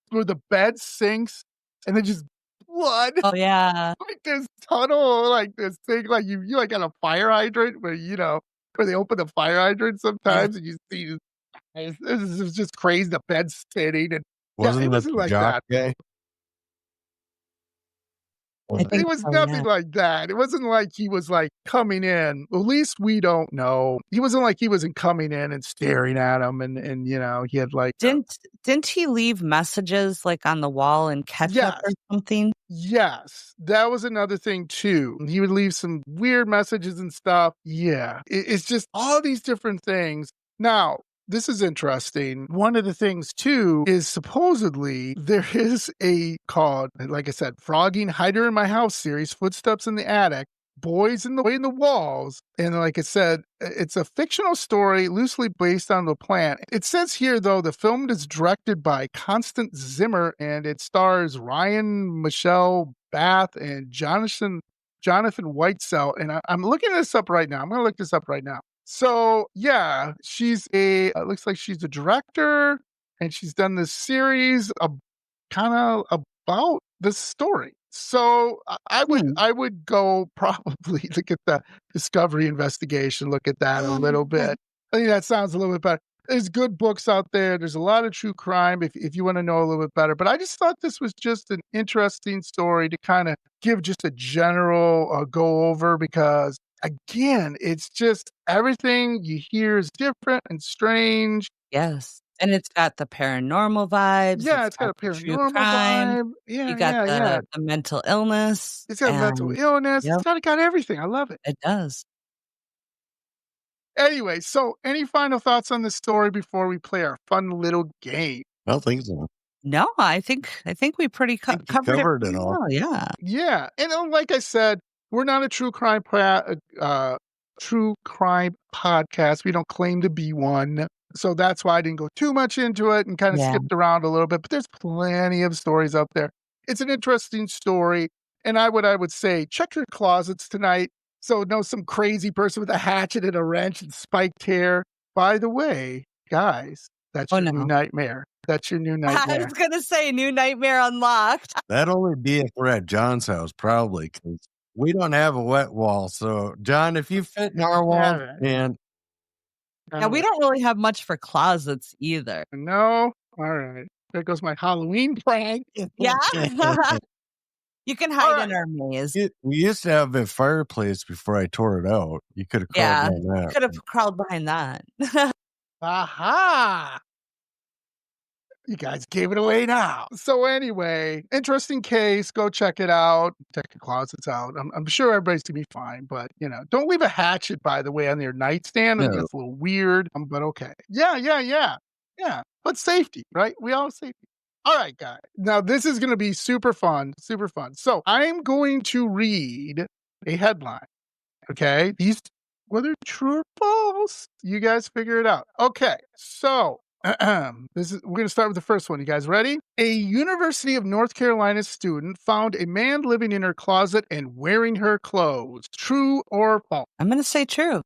Where the bed sinks and then just blood. Oh, yeah. Like this tunnel, like this thing, like you like on a fire hydrant where, where they open the fire hydrant sometimes and you see this is just crazy. The bed spinning and wasn't that like jock guy? It was nothing like that. It wasn't like he was like coming in. At least we don't know. He wasn't like he wasn't coming in and staring at him, and he had like didn't he leave messages like on the wall and ketchup or something? Yes, that was another thing too. He would leave some weird messages and stuff. Yeah, it's just all these different things. Now, this is interesting. One of the things, too, is supposedly there is called, like I said, Frogging Hider in My House series, Footsteps in the Attic, Boys in the Walls. And like I said, it's a fictional story loosely based on LaPlante. It says here, though, the film is directed by Constance Zimmer, and it stars Ryan Michelle Bath and Jonathan Whitesell. And I'm looking this up right now. I'm going to look this up right now. So, yeah, it looks like she's a director, and she's done this series kind of about this story. So I would go probably look at the Discovery Investigation, look at that a little bit. I think that sounds a little bit better. There's good books out there. There's a lot of true crime if you want to know a little bit better. But I just thought this was just an interesting story to kind of give just a general go over, because again, it's just everything you hear is different and strange. Yes. And it's got the paranormal vibes. Yeah, it's got a paranormal vibe. Yeah, you got the mental illness. It's got mental illness. Yep. It's got everything. I love it. It does. Anyway, so any final thoughts on the story before we play our fun little game? I don't think so. No, I think we pretty covered it pretty all. well. Yeah. Yeah. And like I said, we're not a true crime podcast. We don't claim to be one. So that's why I didn't go too much into it and kind of skipped around a little bit. But there's plenty of stories out there. It's an interesting story. And I would say, check your closets tonight. So no some crazy person with a hatchet and a wrench and spiked hair. By the way, guys, that's your new nightmare. That's your new nightmare. I was going to say new nightmare unlocked. That'd only be if we're at John's house, probably, because we don't have a wet wall. So, John, if you fit in our wall, and yeah, we don't really have much for closets either. No? All right. There goes my Halloween prank. Yeah. You can hide in our maze. We used to have a fireplace before I tore it out. You could have crawled behind that. Could have crawled behind that. Aha! You guys gave it away now. So anyway, interesting case. Go check it out. Check your closets out. I'm sure everybody's going to be fine, but, don't leave a hatchet, by the way, on your nightstand. No. That's a little weird, but okay. Yeah. But safety, right? We all have safety. All right, guys. Now, this is going to be super fun. So I'm going to read a headline, okay? Whether true or false, you guys figure it out. Okay, so we're going to start with the first one. You guys ready? A University of North Carolina student found a man living in her closet and wearing her clothes. True or false? I'm going to say true.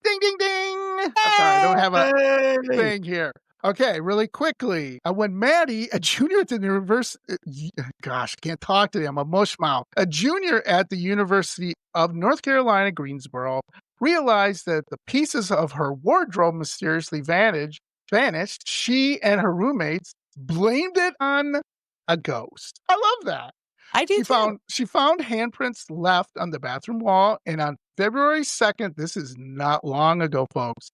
Ding, ding, ding. I'm sorry, I don't have a thing here. Okay, really quickly. When Maddie, a junior at the university, gosh, I can't talk today. I'm a mushmouth. A junior at the University of North Carolina, Greensboro, realized that the pieces of her wardrobe mysteriously vanished, she and her roommates blamed it on a ghost. I love that. I do too. She found handprints left on the bathroom wall, and on February 2nd, this is not long ago, folks,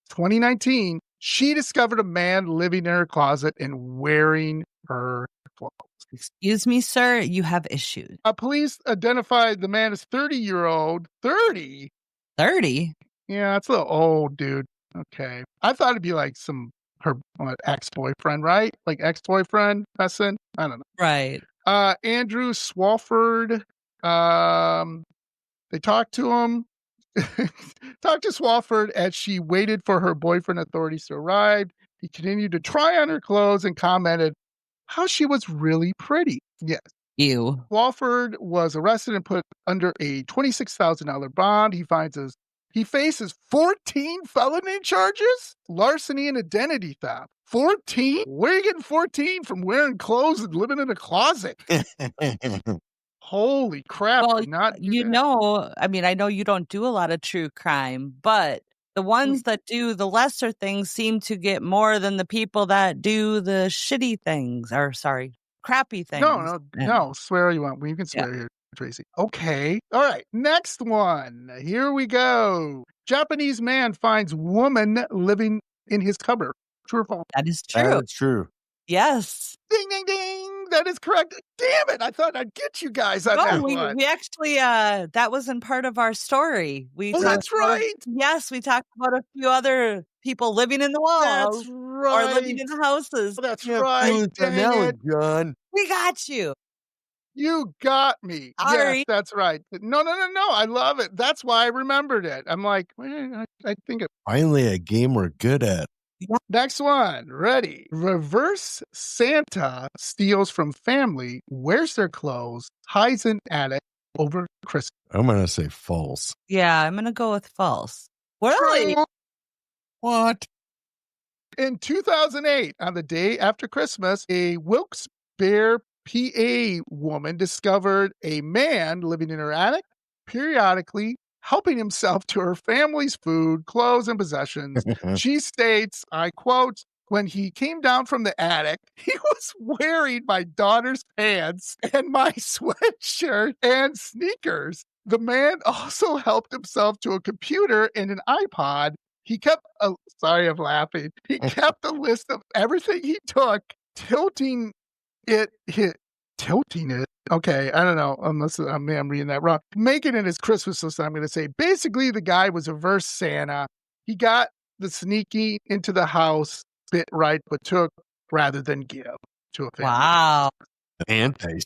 2019, she discovered a man living in her closet and wearing her clothes. Excuse me, sir, you have issues. Police identified the man as 30-year-old. 30? 30? Yeah, that's a little old, dude. Okay. I thought it'd be like her ex-boyfriend, right? Like ex-boyfriend, Messin? I don't know. Right. Andrew Swafford. They talked to him. Talked to Swafford as she waited for her boyfriend authorities to arrive. He continued to try on her clothes and commented how she was really pretty. Yes. Ew. Swafford was arrested and put under a $26,000 bond. He faces 14 felony charges, larceny and identity theft. 14? Where are you getting 14 from wearing clothes and living in a closet? Holy crap. Well, I know you don't do a lot of true crime, but the ones that do the lesser things seem to get more than the people that do the shitty things, crappy things. No, swear you want. You can swear here, Tracy. Okay. All right. Next one. Here we go. Japanese man finds woman living in his cupboard. True or false? That is true. That's true. Yes. Ding, ding, ding. That is correct. Damn it. I thought I'd get you guys on that one. We actually, that wasn't part of our story. That's right. Yes, we talked about a few other people living in the walls. That's right. Or living in houses. That's right. John. We got you. You got me. Sorry. Yes, that's right. No. I love it. That's why I remembered it. I'm like, I think it. Finally, a game we're good at. Next one. Ready. Reverse Santa steals from family, wears their clothes, hides in attic over Christmas. I'm going to say false. Yeah, I'm going to go with false. Really? What? In 2008, on the day after Christmas, a Wilkes-Barre, PA woman discovered a man living in her attic, periodically helping himself to her family's food, clothes, and possessions. She states, I quote, when he came down from the attic, he was wearing my daughter's pants and my sweatshirt and sneakers. The man also helped himself to a computer and an iPod. He kept, sorry, I'm laughing. He kept a list of everything he took, tilting it. Okay, I don't know, unless I'm reading that wrong. Making it his Christmas list, I'm going to say. Basically, the guy was a reverse Santa. He got the sneaky into the house, bit right, but took rather than give. to a family. Wow. Anti.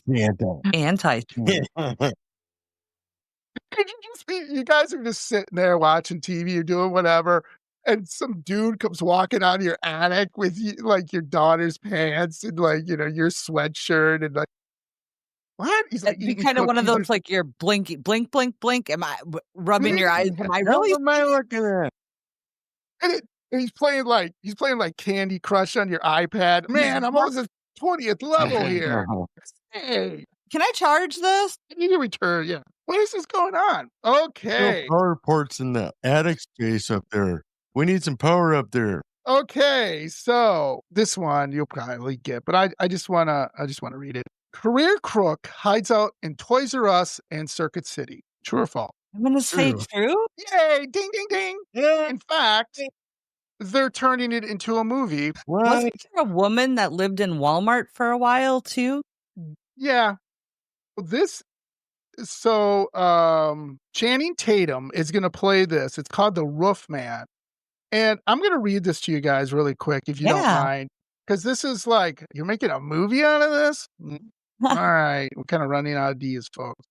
You guys are just sitting there watching TV or doing whatever, and some dude comes walking out of your attic with you, like your daughter's pants and like, you know, your sweatshirt and like, what? He's like, It'd be kind of one of those, like, you're blinking, blink, blink, blink. Am I rubbing your eyes? Am I really? What am I looking at? And he's playing like Candy Crush on your iPad. Man, I'm on the 20th level here. Hey, can I charge this? I need to return. Yeah. What is this going on? Okay. No power ports in the attic space up there. We need some power up there. Okay, so this one you'll probably get, but I just wanna read it. Career crook hides out in Toys R Us and Circuit City. True or false? I'm gonna say true. Yay! Ding ding ding! Yeah. In fact, they're turning it into a movie. Wasn't there a woman that lived in Walmart for a while too? Yeah. Channing Tatum is gonna play this. It's called The Roof Man. And I'm going to read this to you guys really quick, if you don't mind, because this is like, you're making a movie out of this? All right. We're kind of running out of ideas, folks.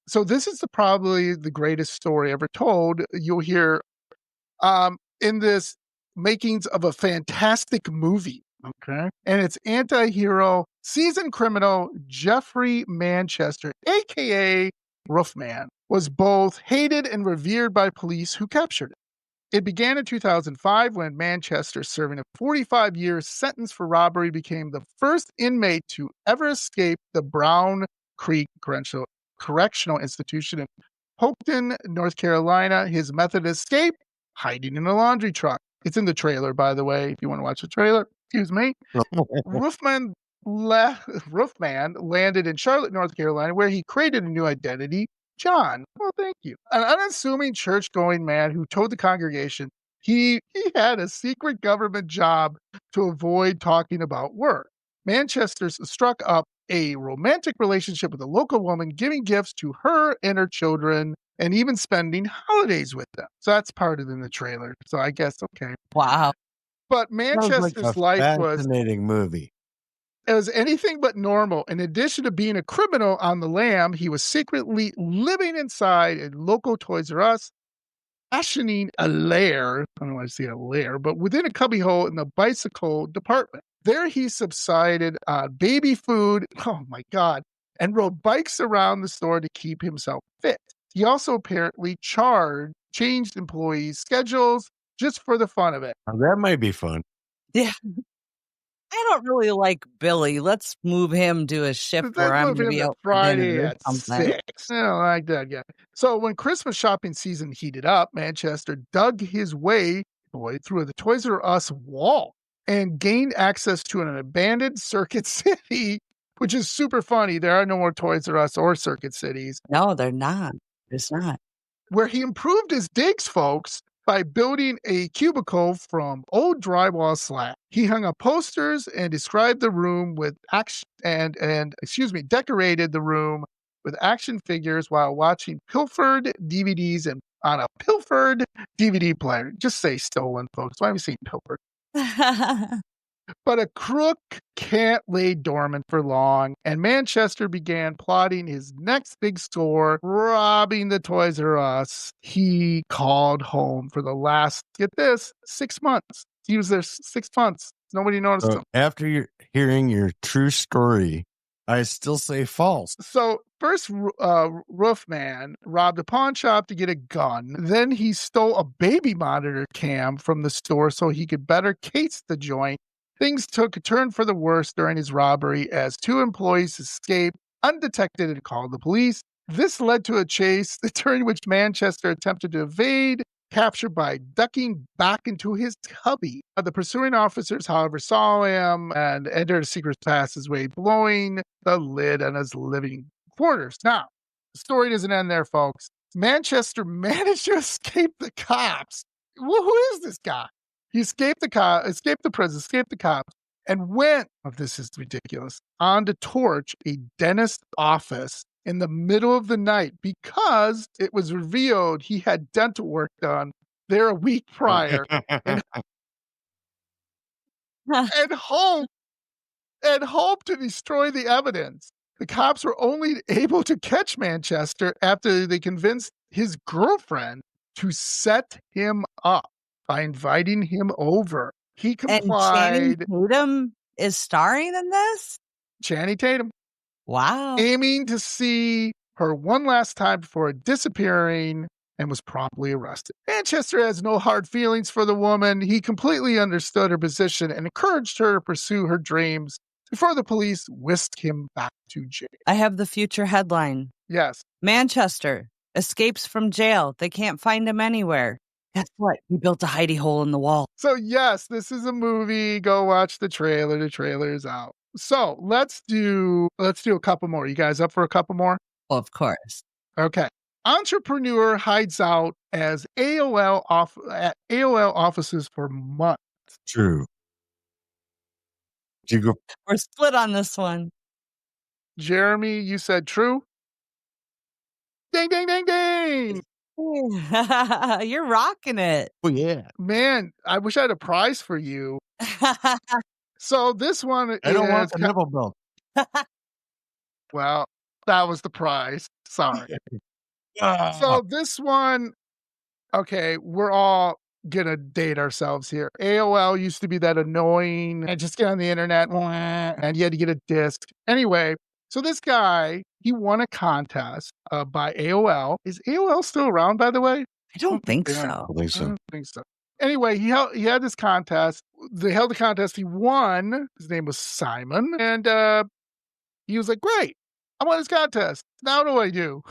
So this is probably the greatest story ever told. You'll hear in this makings of a fantastic movie. Okay. And it's anti-hero, seasoned criminal Jeffrey Manchester, a.k.a. Roofman, was both hated and revered by police who captured it. It began in 2005 when Manchester, serving a 45-year sentence for robbery, became the first inmate to ever escape the Brown Creek Correctional Institution in Houlton, North Carolina. His method of escape? Hiding in a laundry truck. It's in the trailer, by the way, if you want to watch the trailer. Excuse me. Roofman landed in Charlotte, North Carolina, where he created a new identity, John. Well, thank you. An unassuming church-going man who told the congregation he had a secret government job to avoid talking about work. Manchester struck up a romantic relationship with a local woman, giving gifts to her and her children, and even spending holidays with them. So that's part of it in the trailer. So I guess, okay. Wow. But Manchester's life was a fascinating movie. It was anything but normal. In addition to being a criminal on the lam, he was secretly living inside a local Toys R Us, fashioning a lair. I don't want to say a lair, but within a cubbyhole in the bicycle department. There he subsided on baby food. Oh my God. And rode bikes around the store to keep himself fit. He also apparently changed employees' schedules just for the fun of it. Now, that might be fun. Yeah. I don't really like Billy. Let's move him to a shift where I'm going to be out Friday at 6. I don't like that guy. So when Christmas shopping season heated up, Manchester dug his way through the Toys R Us wall and gained access to an abandoned Circuit City, which is super funny. There are no more Toys R Us or Circuit Cities. No, they're not. It's not. Where he improved his digs, folks, by building a cubicle from old drywall slab. He hung up posters and described the room with decorated the room with action figures while watching pilfered DVDs and on a pilfered DVD player. Just say stolen, folks. Why have you seen pilfered? But a crook can't lay dormant for long, and Manchester began plotting his next big score, robbing the Toys R Us he called home for the last, get this, 6 months. He was there 6 months. Nobody noticed him. After hearing your true story, I still say false. So first, Roofman robbed a pawn shop to get a gun. Then he stole a baby monitor cam from the store so he could better case the joint. Things took a turn for the worse during his robbery as 2 employees escaped undetected and called the police. This led to a chase during which Manchester attempted to evade capture by ducking back into his cubby. The pursuing officers, however, saw him and entered a secret passageway, blowing the lid on his living quarters. Now, the story doesn't end there, folks. Manchester managed to escape the cops. Well, who is this guy? He escaped the prison, escaped the cops, and went, this is ridiculous, on to torch a dentist's office in the middle of the night because it was revealed he had dental work done there a week prior. and home and hoped to destroy the evidence. The cops were only able to catch Manchester after they convinced his girlfriend to set him up by inviting him over. He complied. And Channing Tatum is starring in this? Channing Tatum. Wow. Aiming to see her one last time before disappearing, and was promptly arrested. Manchester has no hard feelings for the woman. He completely understood her position and encouraged her to pursue her dreams before the police whisked him back to jail. I have the future headline. Yes. Manchester escapes from jail. They can't find him anywhere. Guess what? He built a hidey hole in the wall. So yes, this is a movie. Go watch the trailer. The trailer is out. So let's do a couple more. You guys up for a couple more? Of course. Okay. Entrepreneur hides out as at AOL offices for months. True. We're split on this one. Jeremy, you said true? Ding, ding, ding, ding! You're rocking it. Oh, yeah. Man, I wish I had a prize for you. So this one I don't want the nipple belt. Well, that was the prize. Sorry. So this one, okay, we're all gonna date ourselves here. AOL used to be that annoying, and just get on the internet, and you had to get a disc. Anyway, so this guy, he won a contest by AOL. Is AOL still around, by the way? I don't think so. I don't think so. Anyway, he had this contest. They held the contest. He won. His name was Simon, and he was like, "Great, I won this contest. Now what do I do?"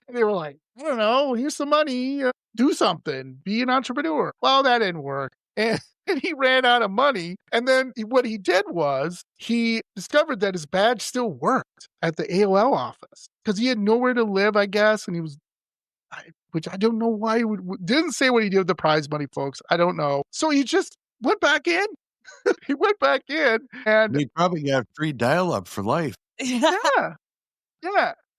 And they were like, "I don't know. Here's some money. Do something. Be an entrepreneur." Well, that didn't work. And he ran out of money. And then what he did was he discovered that his badge still worked at the AOL office because he had nowhere to live, I guess. And he was, which I don't know why he didn't say what he did with the prize money, folks. I don't know. So he just went back in. He went back in and he probably got free dial-up for life. Yeah.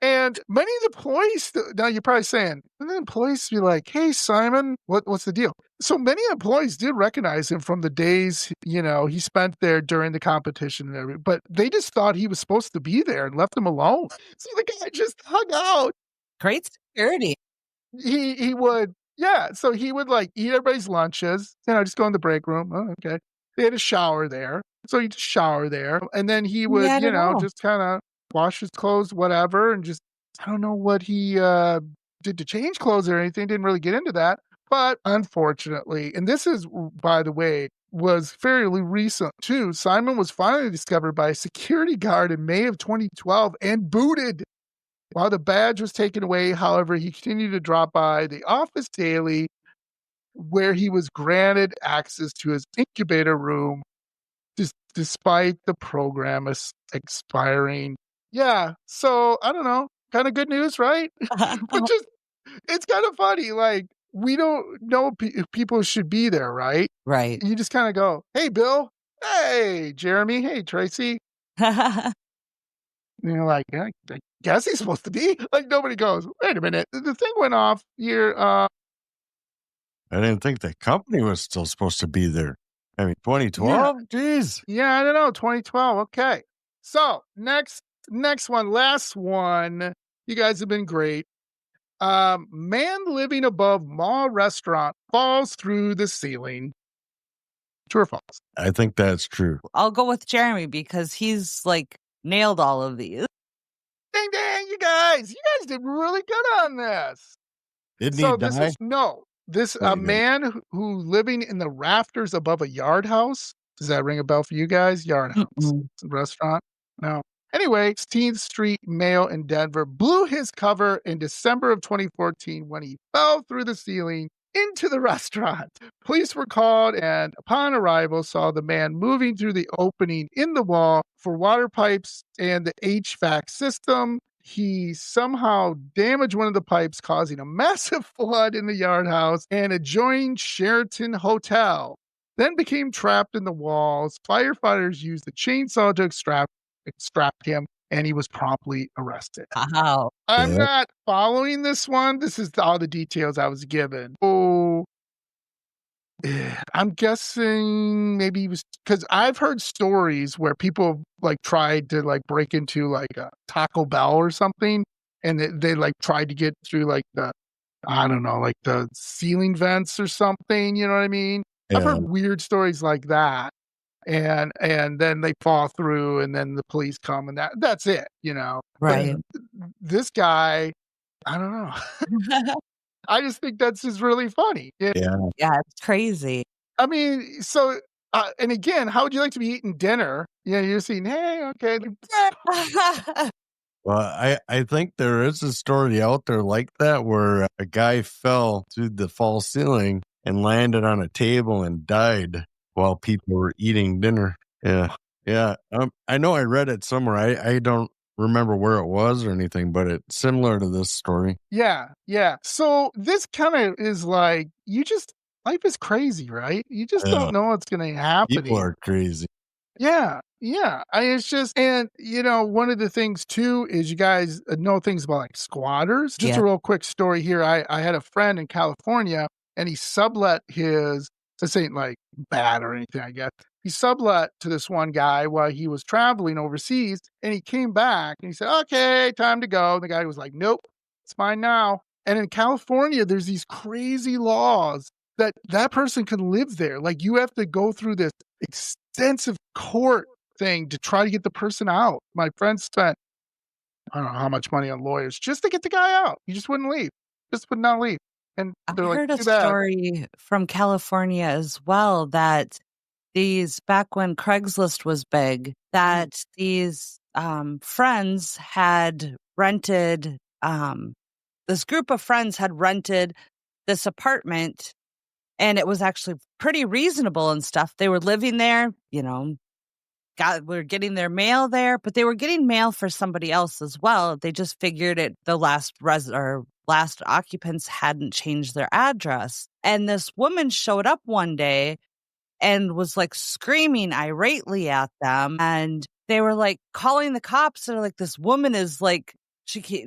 And many of the employees, now you're probably saying, and the employees be like, "Hey, Simon, what's the deal?" So many employees did recognize him from the days, he spent there during the competition and everything, but they just thought he was supposed to be there and left him alone. So the guy just hung out. Great security. He would, so he would like eat everybody's lunches, just go in the break room. Oh, okay. They had a shower there. So he'd just shower there. And then he would, just kind of wash his clothes, whatever, and just, I don't know what he did to change clothes or anything. Didn't really get into that. But unfortunately, and this is, by the way, was fairly recent too, Simon was finally discovered by a security guard in May of 2012 and booted. While the badge was taken away, however, he continued to drop by the office daily, where he was granted access to his incubator room despite the program expiring. Yeah, so I don't know. Kind of good news, right? But just, it's kind of funny. Like, we don't know if people should be there, right? Right. You just kind of go, "Hey, Bill. Hey, Jeremy. Hey, Tracy." And you're like, "Yeah, I guess he's supposed to be." Like, nobody goes, "Wait a minute. The thing went off here." I didn't think the company was still supposed to be there. I mean, 2012? Jeez. Yeah, I don't know. 2012. Okay. So next one, last one. You guys have been great. Man living above mall restaurant falls through the ceiling. True or false? I think that's true. I'll go with Jeremy because he's like nailed all of these. Ding, ding, you guys did really good on this. Didn't he die? This a man who living in the rafters above a yard house. Does that ring a bell for you guys? Yard house restaurant? No. Anyway, 16th Street Mail in Denver blew his cover in December of 2014 when he fell through the ceiling into the restaurant. Police were called and upon arrival saw the man moving through the opening in the wall for water pipes and the HVAC system. He somehow damaged one of the pipes, causing a massive flood in the yard house and adjoining Sheraton Hotel. Then became trapped in the walls. Firefighters used the chainsaw to extract him, and he was promptly arrested. Wow. I'm not following this one. This is all the details I was given. Oh, I'm guessing maybe he was, because I've heard stories where people like tried to like break into like a Taco Bell or something, and they like tried to get through like I don't know, like the ceiling vents or something. You know what I mean? I've Yeah. heard weird stories like that, and then they fall through, and then the police come, and that's it. Right. But this guy, I don't know. I just think that's just really funny. Yeah. Yeah, it's crazy. I mean, so, and again, how would you like to be eating dinner? You're saying, "Hey, okay." Well, I think there is a story out there like that where a guy fell through the false ceiling and landed on a table and died while people were eating dinner. Yeah. Yeah. I know I read it somewhere. I don't remember where it was or anything, but it's similar to this story. Yeah, yeah. So this kind of is like, life is crazy, right? You just Yeah. don't know what's gonna happen People here. are crazy. Yeah, yeah. It's just, and one of the things too is you guys know things about like squatters. Just Yeah. a real quick story here. I had a friend in California, and he sublet his. This ain't like bad or anything, I guess. He sublet to this one guy while he was traveling overseas, and he came back and he said, "Okay, time to go." And the guy was like, "Nope, it's mine now." And in California, there's these crazy laws that person can live there. Like you have to go through this extensive court thing to try to get the person out. My friend spent, I don't know how much money on lawyers just to get the guy out. He just wouldn't leave. Just would not leave. And I they're like, heard a "Too bad." story from California as well that back when Craigslist was big, that these friends had rented, this group of friends had rented this apartment, and it was actually pretty reasonable and stuff. They were living there, were getting their mail there, but they were getting mail for somebody else as well. They just figured the last occupants hadn't changed their address. And this woman showed up one day and was like screaming irately at them. And they were like calling the cops. And like, this woman is like,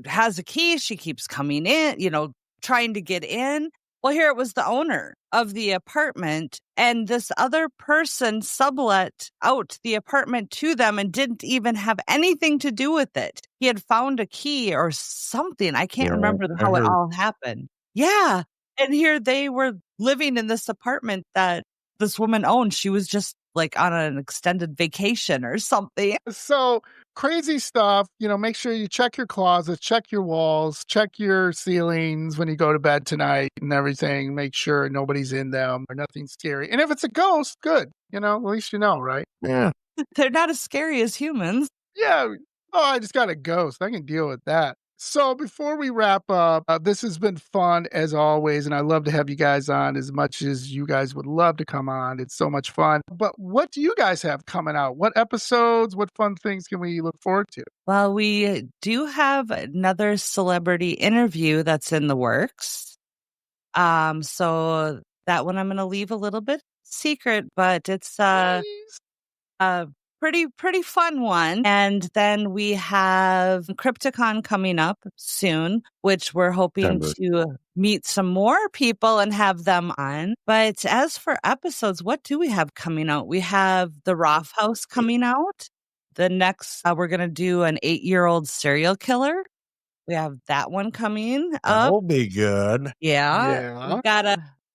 has a key. She keeps coming in, trying to get in. Well, here it was the owner of the apartment, and this other person sublet out the apartment to them and didn't even have anything to do with it. He had found a key or something. I can't remember how it all happened. Yeah. And here they were living in this apartment that this woman owned. She was just like on an extended vacation or something. So crazy stuff. Make sure you check your closets, check your walls, check your ceilings when you go to bed tonight and everything. Make sure nobody's in them or nothing scary. And if it's a ghost, good. At least you know, right? Yeah. They're not as scary as humans. Yeah. Oh, I just got a ghost. I can deal with that. So before we wrap up, this has been fun as always, and I love to have you guys on as much as you guys would love to come on. It's so much fun. But what do you guys have coming out? What episodes, what fun things can we look forward to? Well, we do have another celebrity interview that's in the works. So that one I'm going to leave a little bit secret, but it's a pretty fun one. And then we have Crypticon coming up soon, which we're hoping to meet some more people and have them on. But as for episodes, what do we have coming out? We have the Roth House coming out. The next, we're going to do an 8-year-old serial killer. We have that one coming up. That'll be good. Yeah.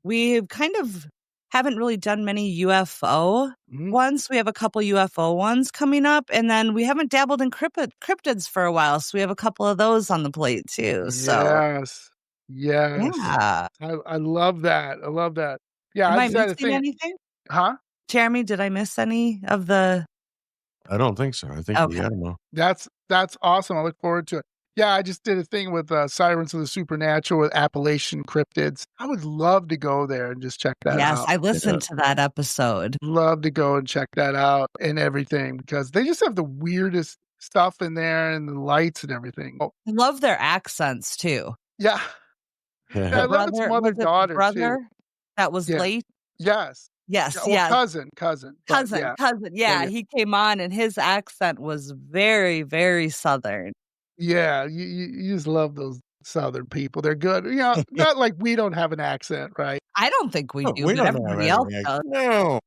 We kind of haven't really done many UFO ones. We have a couple UFO ones coming up, and then we haven't dabbled in cryptids for a while, so we have a couple of those on the plate too. So yes, yeah, I love that. I love that. Yeah, am I just had to missing think. anything? Huh? Jeremy, did I miss any of the? I don't think so. I think we got them all. That's awesome. I look forward to it. Yeah, I just did a thing with Sirens of the Supernatural with Appalachian cryptids. I would love to go there and just check that out. Yes, I listened to that episode. Love to go and check that out and everything because they just have the weirdest stuff in there and the lights and everything. Oh. I love their accents too. Yeah. I love its mother-daughter brother too. That was late. Yes. Yes, Well, yes. Cousin. Yeah, he came on and his accent was very, very Southern. Yeah, you just love those Southern people. They're good. You know, not like we don't have an accent, right? I don't think we No, do, we but don't have everybody else any. does. No.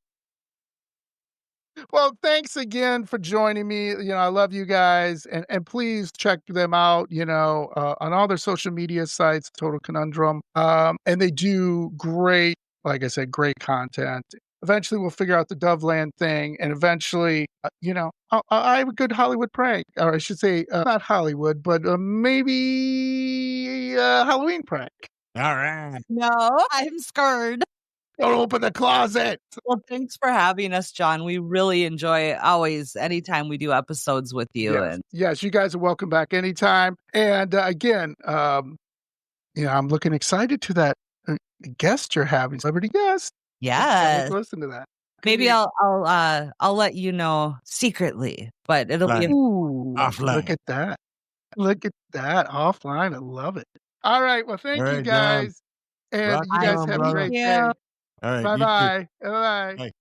Well, thanks again for joining me. You know, I love you guys, and please check them out. You know, on all their social media sites, Total Conundrum, and they do great, like I said, great content. Eventually, we'll figure out the Doveland thing, and eventually, you know, I have a good Hollywood prank, or I should say, not Hollywood, but maybe a Halloween prank. All right. No, I'm scared. Don't open the closet. Well, thanks for having us, John. We really enjoy always anytime we do episodes with you. Yes, And yes, you guys are welcome back anytime. And again, you know, I'm looking excited to that guest you're having, celebrity guest. Can't wait yes, to listen to that. maybe I'll let you know secretly, but it'll be Right. Ooh, Offline. look at that. Look at that. Offline. I love it. All right. Well, thank All you right, John. guys. And Rock you guys on, have a brother. great you. day. All right, you too. Bye-bye. Bye-bye. Bye.